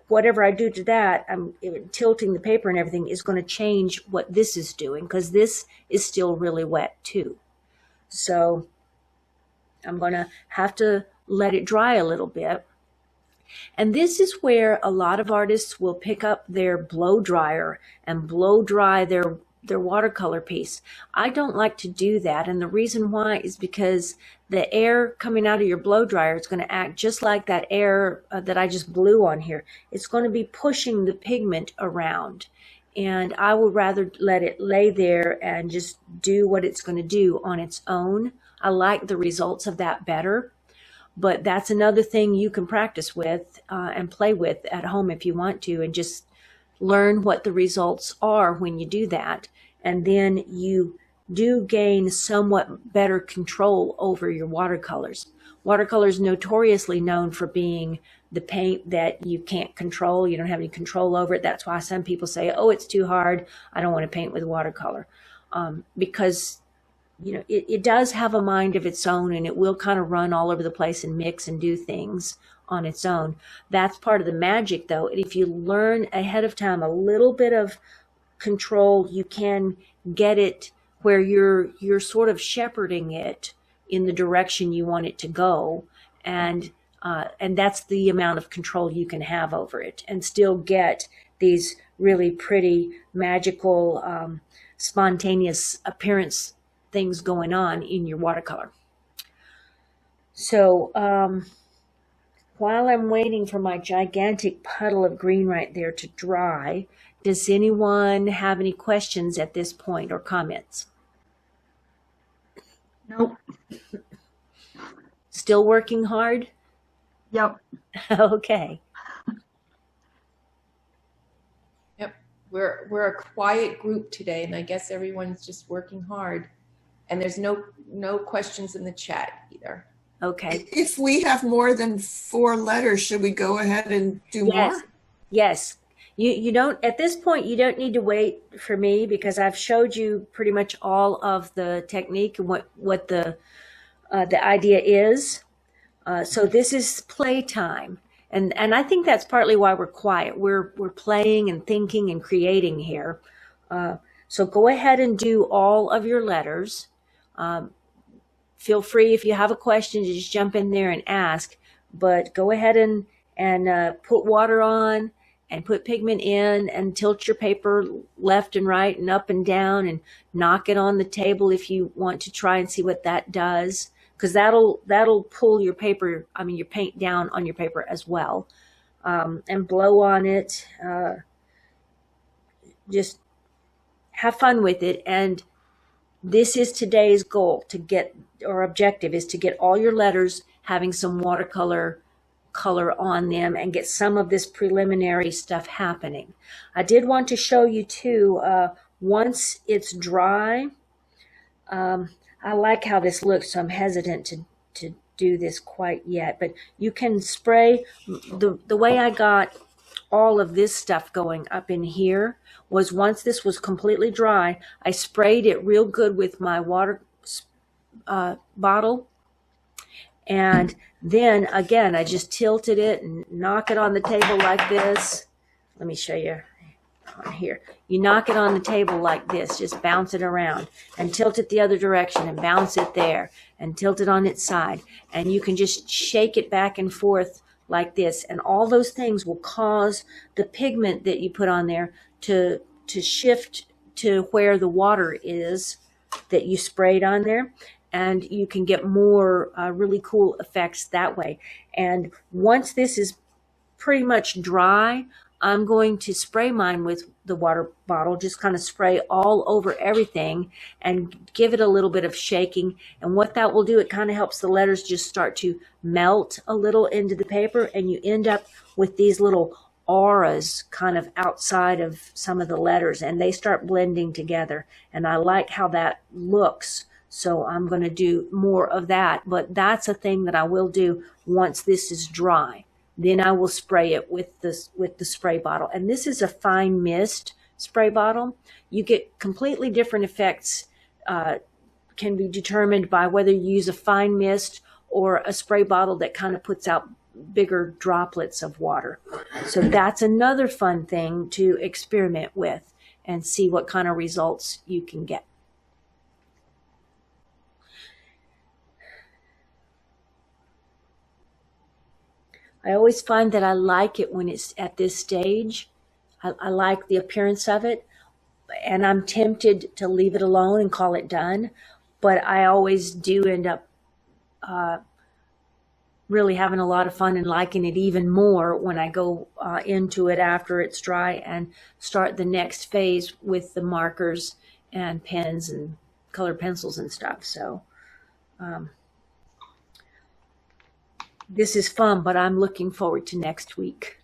whatever I do to that, I'm tilting the paper and everything is going to change what this is doing, because this is still really wet too. So I'm going to have to let it dry a little bit. And this is where a lot of artists will pick up their blow dryer and blow dry their watercolor piece. I don't like to do that, and the reason why is because the air coming out of your blow dryer is going to act just like that air that I just blew on here. It's going to be pushing the pigment around, and I would rather let it lay there and just do what it's going to do on its own. I like the results of that better, but that's another thing you can practice with and play with at home if you want to, and just learn what the results are when you do that. And then you do gain somewhat better control over your watercolors. Watercolors notoriously known for being the paint that you can't control. You don't have any control over it. That's why some people say, oh, it's too hard, I don't want to paint with watercolor. Because you know, it does have a mind of its own, and it will kind of run all over the place and mix and do things on its own. That's part of the magic, though. And if you learn ahead of time a little bit of control, you can get it where you're sort of shepherding it in the direction you want it to go, and that's the amount of control you can have over it, and still get these really pretty, magical, spontaneous appearance things going on in your watercolor. So while I'm waiting for my gigantic puddle of green right there to dry, does anyone have any questions at this point or comments? Nope. Still working hard? Yep. Okay. Yep. We're a quiet group today, and I guess everyone's just working hard. And there's no questions in the chat either. Okay. If we have more than 4 letters, should we go ahead and do more? Yes. You don't, at this point, you don't need to wait for me, because I've showed you pretty much all of the technique and what the idea is. So this is playtime. And I think that's partly why we're quiet. We're playing and thinking and creating here. So go ahead and do all of your letters. Feel free, if you have a question, to just jump in there and ask. But go ahead and put water on and put pigment in, and tilt your paper left and right and up and down, and knock it on the table if you want to try and see what that does, because that'll pull your paper, your paint down on your paper as well. And blow on it. Just have fun with it. And this is today's goal, objective is to get all your letters having some watercolor color on them and get some of this preliminary stuff happening. I did want to show you too, once it's dry, I like how this looks, so I'm hesitant to do this quite yet, but you can spray. The way I got all of this stuff going up in here was, once this was completely dry, I sprayed it real good with my water bottle, and then again I just tilted it and knock it on the table like this. Let me show you on here. You knock it on the table like this, just bounce it around and tilt it the other direction and bounce it there and tilt it on its side, and you can just shake it back and forth like this, and all those things will cause the pigment that you put on there to shift to where the water is that you sprayed on there, and you can get more really cool effects that way. And once this is pretty much dry, I'm going to spray mine with the water bottle, just kind of spray all over everything and give it a little bit of shaking. And what that will do, it kind of helps the letters just start to melt a little into the paper, and you end up with these little auras kind of outside of some of the letters, and they start blending together. And I like how that looks. So I'm going to do more of that. But that's a thing that I will do once this is dry. Then I will spray it with the spray bottle. And this is a fine mist spray bottle. You get completely different effects, can be determined by whether you use a fine mist or a spray bottle that kind of puts out bigger droplets of water. So that's another fun thing to experiment with and see what kind of results you can get. I always find that I like it when it's at this stage. I like the appearance of it, and I'm tempted to leave it alone and call it done, but I always do end up really having a lot of fun and liking it even more when I go into it after it's dry and start the next phase with the markers and pens and colored pencils and stuff. So this is fun, but I'm looking forward to next week.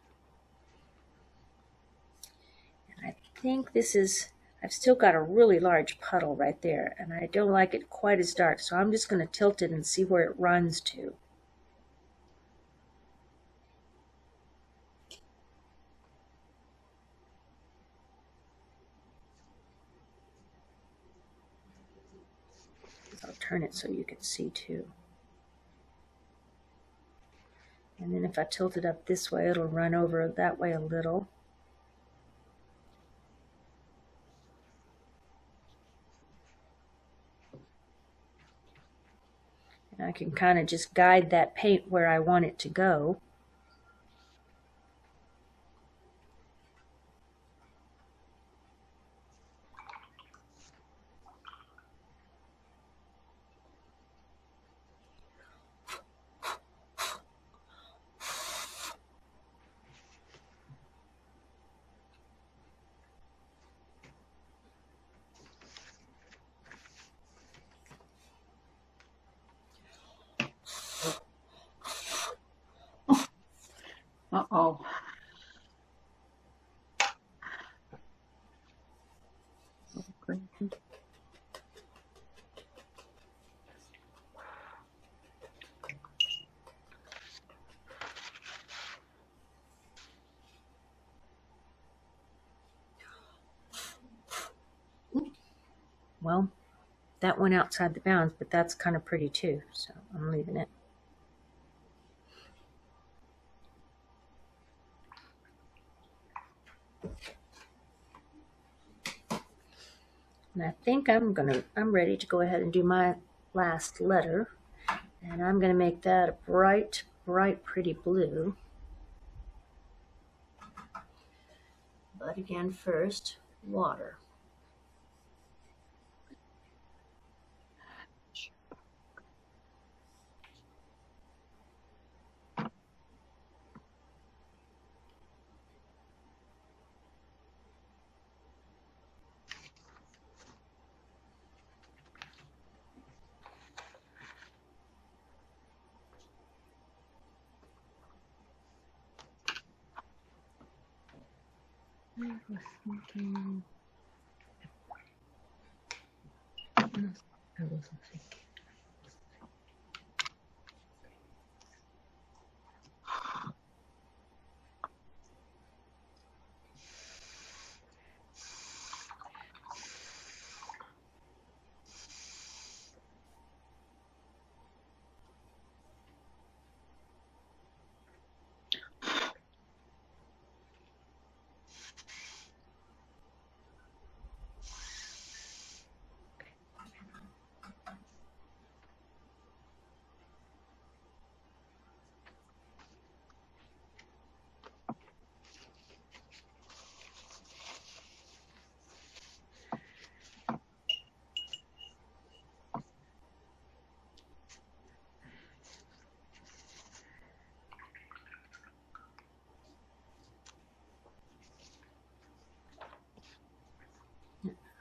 And I think this is, I've still got a really large puddle right there, and I don't like it quite as dark, so I'm just going to tilt it and see where it runs to. I'll turn it so you can see too. And then if I tilt it up this way, it'll run over that way a little. And I can kind of just guide that paint where I want it to go. Uh-oh. Well, that went outside the bounds, but that's kind of pretty too, so I'm leaving it. And I think I'm ready to go ahead and do my last letter. And I'm going to make that a bright, bright, pretty blue. But again, first, water. I was thinking. I wasn't thinking.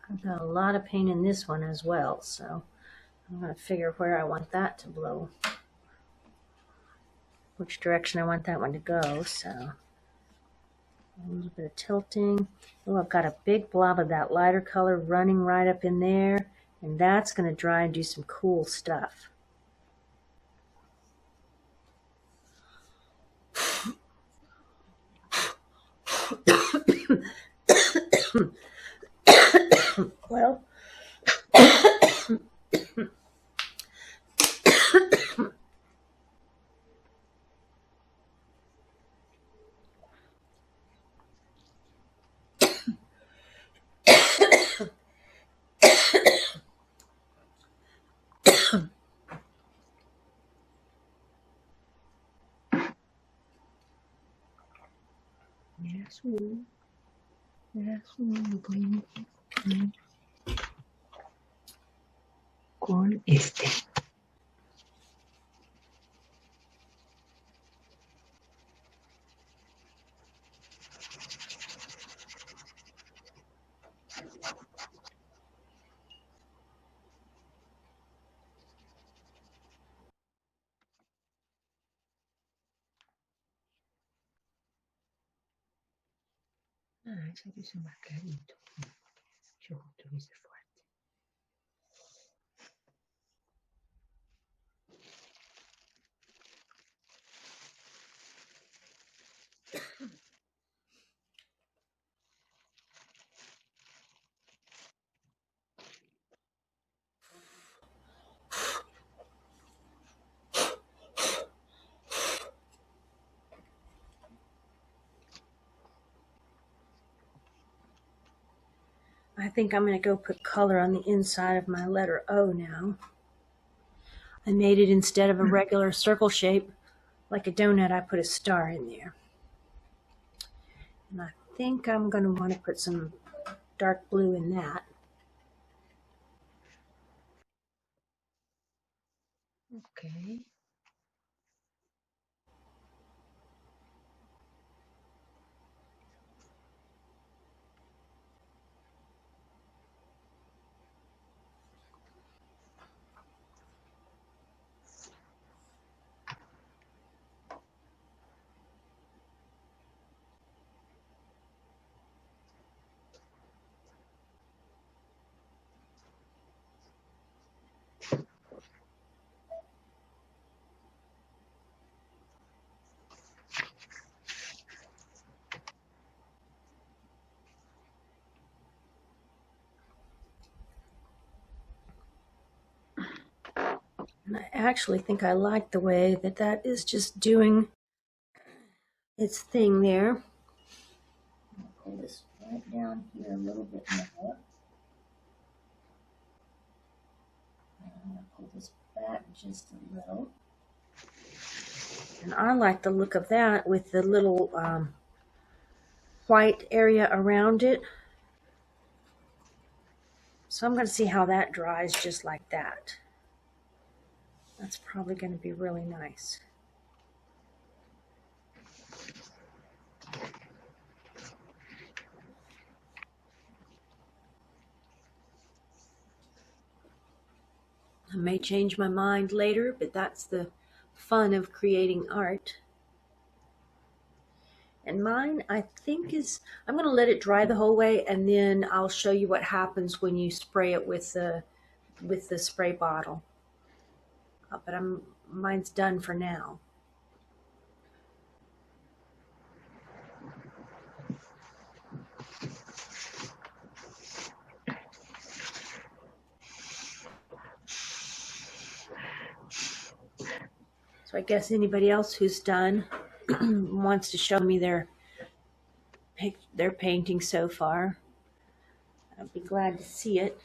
I've got a lot of paint in this one as well, so I'm going to figure where I want that to blow, which direction I want that one to go. So A little bit of tilting. Oh, I've got a big blob of that lighter color running right up in there, and that's going to dry and do some cool stuff. Well, Con este. Ah, ese dice más clarito. Yo justo dice fuerte. I think I'm going to go put color on the inside of my letter O now. I made it, instead of a regular circle shape, like a donut, I put a star in there. And I think I'm going to want to put some dark blue in that. Okay. And I actually think I like the way that that is just doing its thing there. I'll pull this right down here a little bit more. And I'm going to pull this back just a little. And I like the look of that with the little white area around it. So I'm going to see how that dries just like that. That's probably going to be really nice. I may change my mind later, but that's the fun of creating art. And mine, I think, is, I'm going to let it dry the whole way, and then I'll show you what happens when you spray it with the spray bottle. But mine's done for now. So I guess anybody else who's done wants to show me their painting so far, I'd be glad to see it.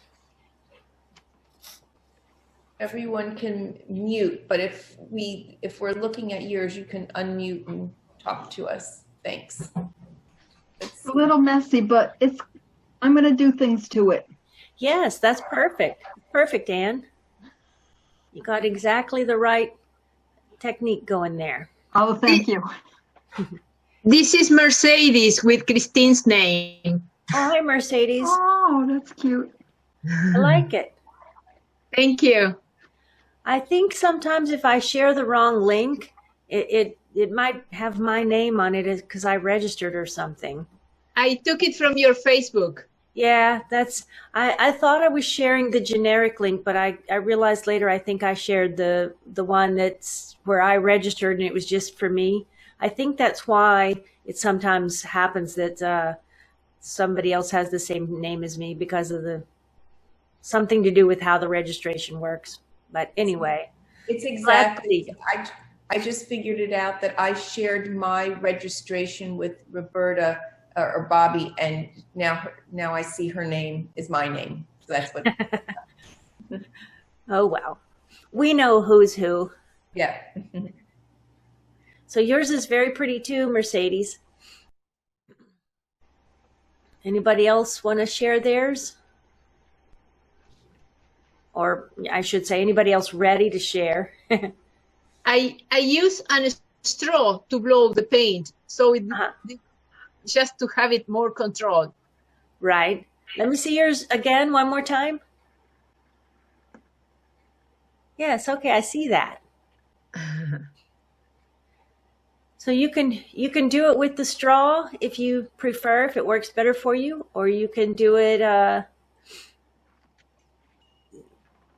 Everyone can mute, but if we're looking at yours, you can unmute and talk to us. Thanks. It's a little messy, but I'm going to do things to it. Yes, that's perfect. Perfect, Anne. You got exactly the right technique going there. Oh, thank you. This is Mercedes with Christine's name. Oh, hi, Mercedes. Oh, that's cute. I like it. Thank you. I think sometimes if I share the wrong link, it it might have my name on it because I registered or something. I took it from your Facebook. Yeah, I thought I was sharing the generic link, but I realized later I think I shared the one that's where I registered and it was just for me. I think that's why it sometimes happens that somebody else has the same name as me because of something to do with how the registration works. But anyway. It's exactly, I just figured it out that I shared my registration with Roberta or Bobby, and now I see her name is my name. So that's what. Oh, well. We know who's who. Yeah. So yours is very pretty too, Mercedes. Anybody else want to share theirs? Or I should say, anybody else ready to share? I use a straw to blow the paint, so it just to have it more controlled. Right. Let me see yours again one more time. Yes, okay, I see that. So you can do it with the straw if you prefer, if it works better for you, or you can do it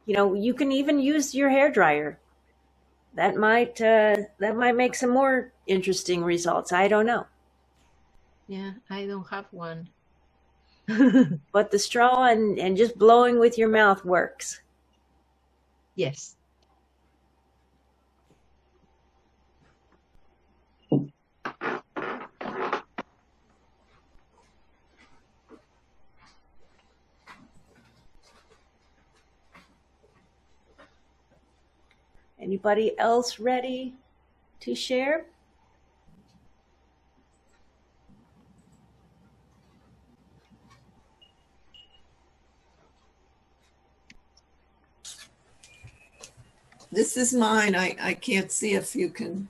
you can even use your hairdryer. That might make some more interesting results. I don't know. Yeah, I don't have one. But the straw and just blowing with your mouth works. Yes. Anybody else ready to share? This is mine. I can't see if you can,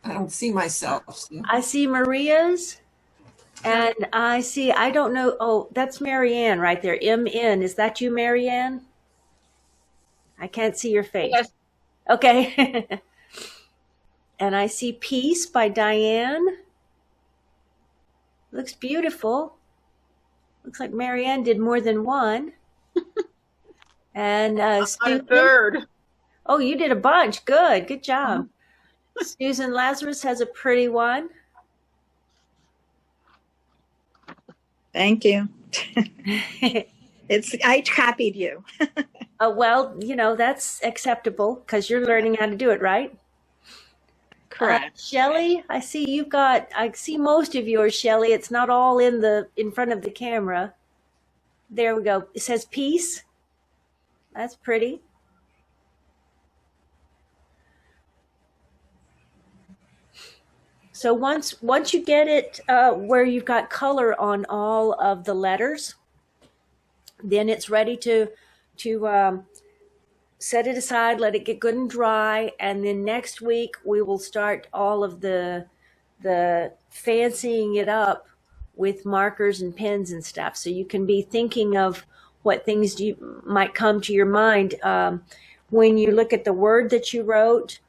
I don't see myself. So. I see Maria's and I don't know. Oh, that's Marianne right there. MN. Is that you, Marianne? I can't see your face. Yes. Okay. And I see Peace by Diane. Looks beautiful. Looks like Marianne did more than one. And Susan. Third. Oh, you did a bunch. Good job. Susan Lazarus has a pretty one. Thank you. I copied you. Well, that's acceptable because you're learning how to do it, right? Correct. Shelley, I see most of yours, Shelley. It's not all in front of the camera. There we go. It says peace. That's pretty. So once you get it where you've got color on all of the letters, then it's ready to set it aside, let it get good and dry, and then next week we will start all of the fancying it up with markers and pens and stuff. So you can be thinking of what things might come to your mind when you look at the word that you wrote.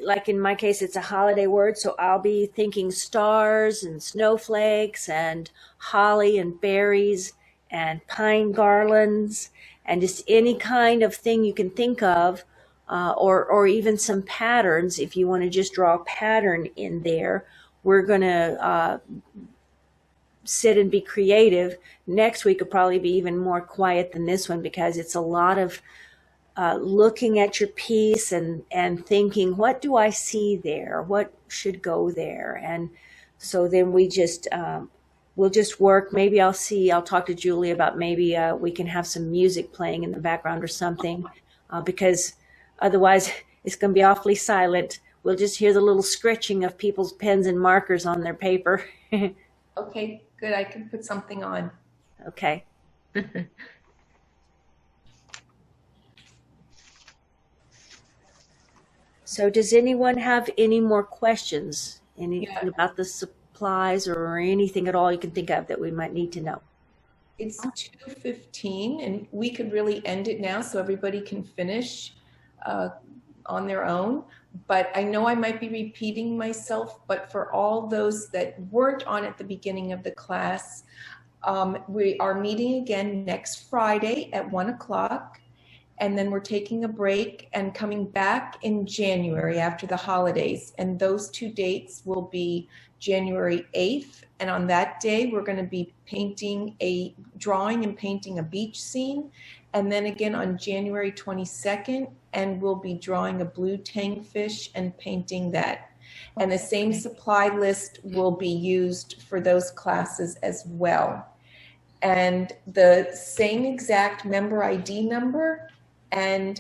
Like in my case, it's a holiday word, so I'll be thinking stars and snowflakes and holly and berries and pine garlands and just any kind of thing you can think of, or even some patterns. If you want to just draw a pattern in there, we're going to sit and be creative. Next week will probably be even more quiet than this one because it's a lot of looking at your piece and thinking, what do I see there? What should go there? And so then we'll just work. Maybe I'll talk to Julie about maybe we can have some music playing in the background or something because otherwise it's going to be awfully silent. We'll just hear the little scritching of people's pens and markers on their paper. Okay, good. I can put something on. Okay. So does anyone have any more questions? Anything about the supplies or anything at all you can think of that we might need to know? It's 2:15 and we could really end it now so everybody can finish on their own. But I know I might be repeating myself, but for all those that weren't on at the beginning of the class, we are meeting again next Friday at 1 o'clock. And then we're taking a break and coming back in January after the holidays. And those 2 dates will be January 8th. And on that day, we're going to be drawing and painting a beach scene. And then again on January 22nd, and we'll be drawing a blue tangfish and painting that. And the same supply list will be used for those classes as well. And the same exact member ID number and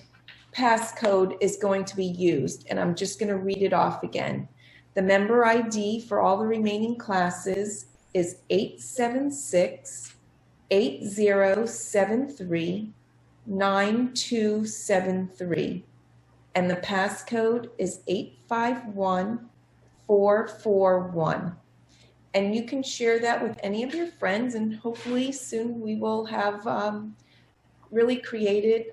passcode is going to be used. And I'm just going to read it off again. The member ID for all the remaining classes is 876-8073-9273. And the passcode is 851441. And you can share that with any of your friends, and hopefully soon we will have really created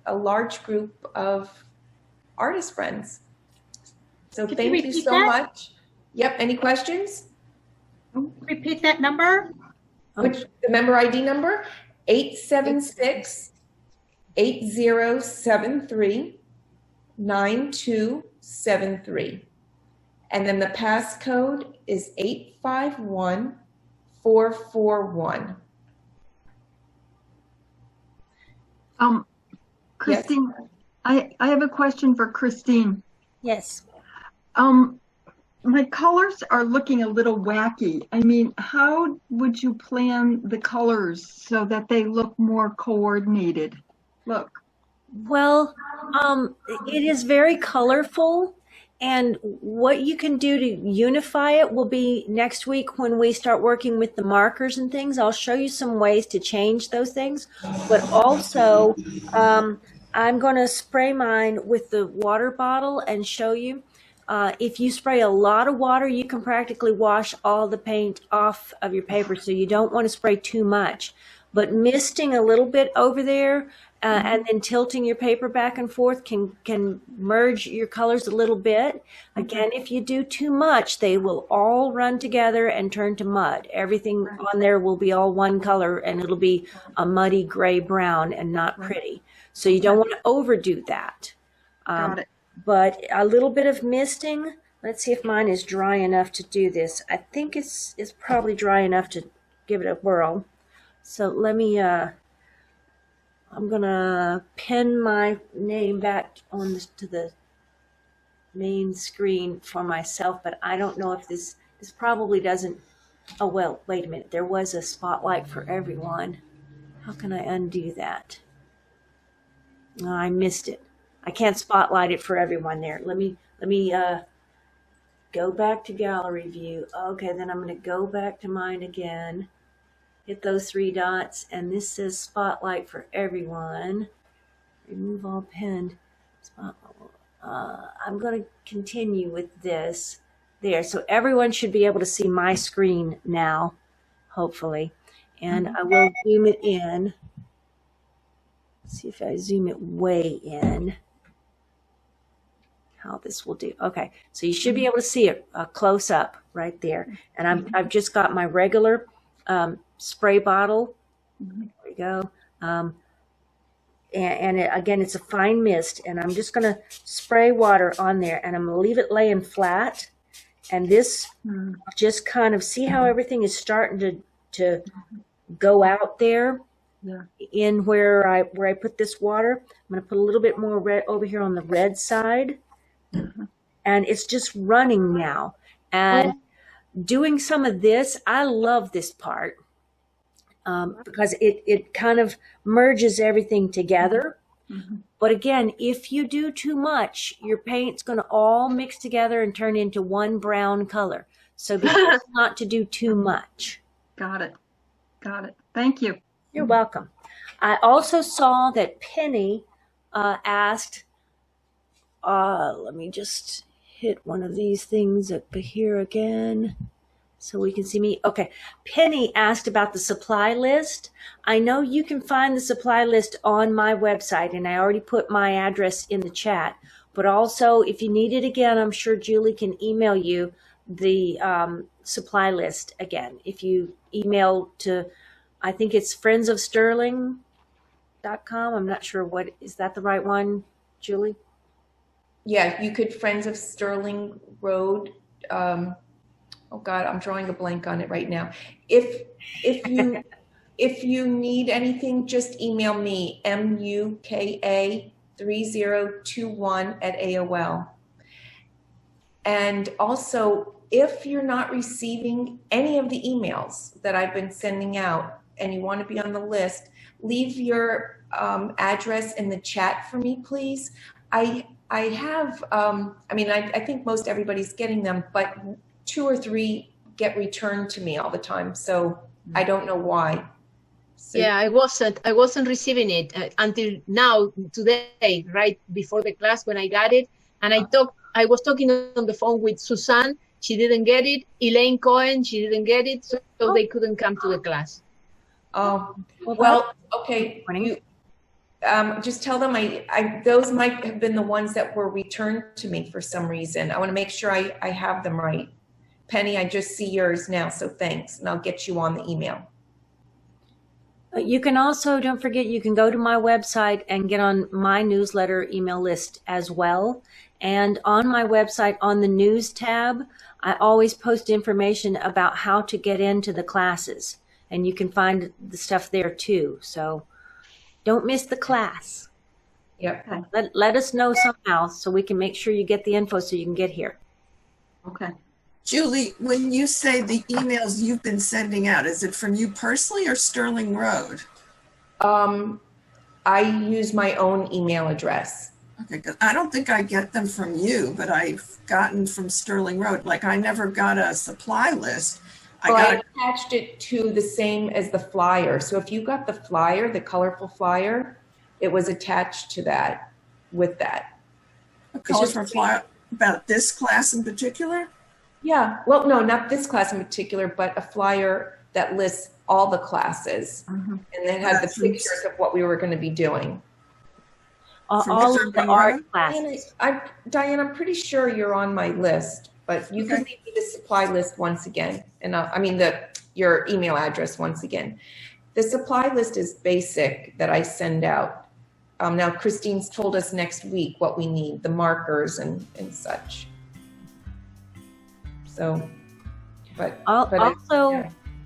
a large group of artist friends. So Could thank you you repeat so that? much. Yep, any questions? Repeat that number? The member ID number? 876-8073-9273. And then the passcode is 851441. Christine, I have a question for Christine. Yes. My colors are looking a little wacky. I mean, how would you plan the colors so that they look more coordinated? Look. Well, it is very colorful, and what you can do to unify it will be next week when we start working with the markers and things. I'll show you some ways to change those things, but also I'm going to spray mine with the water bottle and show you. If you spray a lot of water, you can practically wash all the paint off of your paper, so you don't want to spray too much. But misting a little bit over there and then tilting your paper back and forth can merge your colors a little bit. Again, if you do too much, they will all run together and turn to mud. Everything on there will be all one color, and it'll be a muddy gray brown and not pretty. So you don't want to overdo that. Got it. But a little bit of misting. Let's see if mine is dry enough to do this. I think it's probably dry enough to give it a whirl. So let me, I'm going to pin my name back to the main screen for myself, but I don't know if this probably doesn't, oh, well, wait a minute. There was a spotlight for everyone. How can I undo that? Oh, I missed it. I can't spotlight it for everyone there. Let me go back to gallery view. Okay, then I'm going to go back to mine again. Hit those 3 dots, and this says spotlight for everyone. Remove all pinned. I'm going to continue with this there. So everyone should be able to see my screen now, hopefully. And I will zoom it in. Let's see if I zoom it way in. How this will do. Okay, so you should be able to see it close up right there. And I've just got my regular spray bottle. There we go. Again, it's a fine mist, and I'm just going to spray water on there, and I'm going to leave it laying flat. And this just kind of see how everything is starting to go out there. Yeah. In where I put this water. I'm going to put a little bit more red over here on the red side. And it's just running now. And doing some of this, I love this part because it kind of merges everything together. But again, if you do too much, your paint's going to all mix together and turn into one brown color. So be careful not to do too much. Got it. Thank you. You're welcome. I also saw that Penny asked, let me just hit one of these things up here again so we can see me. Okay. Penny asked about the supply list. I know you can find the supply list on my website, and I already put my address in the chat. But also, if you need it again, I'm sure Julie can email you the supply list again. If you email to, I think it's friendsofsterling.com. I'm not sure is that the right one, Julie? Yeah, you could Friends of Stirling Road. Oh God, I'm drawing a blank on it right now. If you if you need anything, just email me muka3021@AOL. And also, if you're not receiving any of the emails that I've been sending out and you want to be on the list, leave your address in the chat for me, please. I have, I think most everybody's getting them, but 2 or 3 get returned to me all the time. So I don't know why. So, yeah, I wasn't receiving it until now, today, right before the class when I got it. And I was talking on the phone with Suzanne. She didn't get it. Elaine Cohen, she didn't get it. So they couldn't come to the class. well, okay. Just tell them those might have been the ones that were returned to me for some reason. I want to make sure I have them right. Penny, I just see yours now, so thanks. And I'll get you on the email. You can also, don't forget, you can go to my website and get on my newsletter email list as well. And on my website, on the news tab, I always post information about how to get into the classes. And you can find the stuff there too. So don't miss the class. Yep. Let us know somehow so we can make sure you get the info so you can get here. Okay. Julie, when you say the emails you've been sending out, is it from you personally or Stirling Road? I use my own email address. Okay, 'cause I don't think I get them from you, but I've gotten from Stirling Road. Like I never got a supply list. I attached it to the same as the flyer. So if you got the flyer, the colorful flyer, it was attached to that with that. A colorful flyer about this class in particular? Yeah, well, no, not this class in particular, but a flyer that lists all the classes. And then had the pictures of what we were going to be doing. All of the art classes. Diane, I'm pretty sure you're on my list, but you can leave me the supply list once again. And your email address once again. The supply list is basic that I send out. Now, Christine's told us next week what we need, the markers and such. So,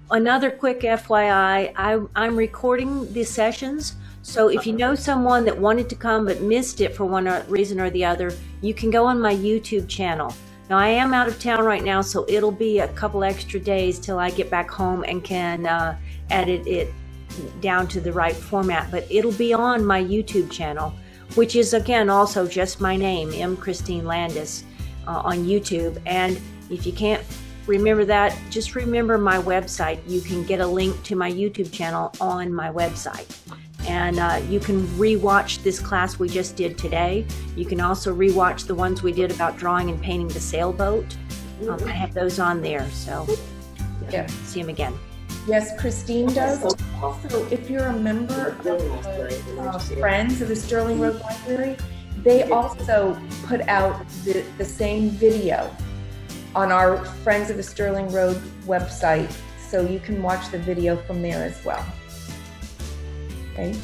another quick FYI, I'm recording these sessions. So if you know someone that wanted to come but missed it for one reason or the other, you can go on my YouTube channel. Now I am out of town right now, so it'll be a couple extra days till I get back home and can edit it down to the right format. But it'll be on my YouTube channel, which is again also just my name, M. Christine Landis, on YouTube. And if you can't remember that, just remember my website. You can get a link to my YouTube channel on my website. And you can rewatch this class we just did today. You can also rewatch the ones we did about drawing and painting the sailboat. I have those on there, so see them again. Yes, Christine does. Also, if you're a member of Friends of the Stirling Road Library, they also put out the same video on our Friends of the Stirling Road website, so you can watch the video from there as well. Okay.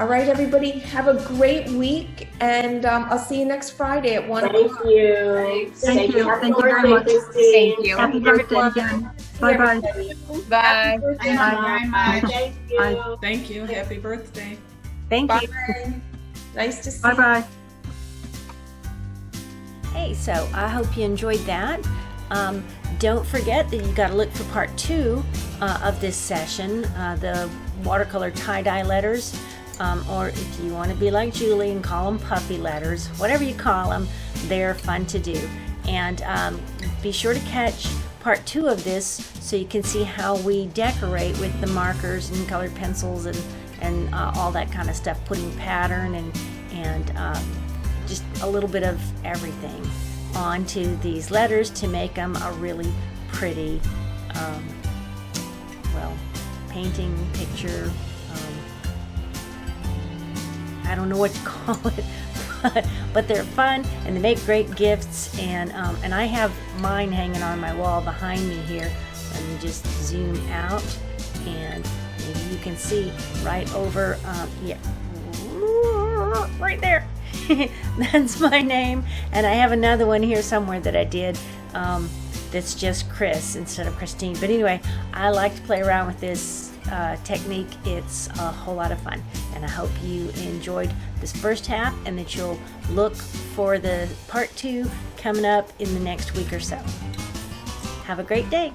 All right, everybody, have a great week, and I'll see you next Friday at 1 o'clock. Thank you. Thank you. Happy Thank you very much. birthday, Thank you. Happy birthday again. Bye-bye. Bye. Thank you very much. Thank you. Bye. Thank you. Happy birthday. Thank you. Bye. Nice to see you. Bye-bye. Hey, so I hope you enjoyed that. Don't forget that you got to look for part 2 of this session, the watercolor tie-dye letters, or if you want to be like Julie and call them puppy letters, whatever you call them, they're fun to do. And be sure to catch part 2 of this so you can see how we decorate with the markers and colored pencils and all that kind of stuff, putting pattern and just a little bit of everything onto these letters to make them a really pretty, painting, picture. I don't know what to call it, but they're fun and they make great gifts. And I have mine hanging on my wall behind me here. Let me just zoom out, and maybe you can see right over, right there. That's my name. And I have another one here somewhere that I did that's just Chris instead of Christine. But anyway, I like to play around with this technique. It's a whole lot of fun, and I hope you enjoyed this first half and that you'll look for the part 2 coming up in the next week or so. Have a great day.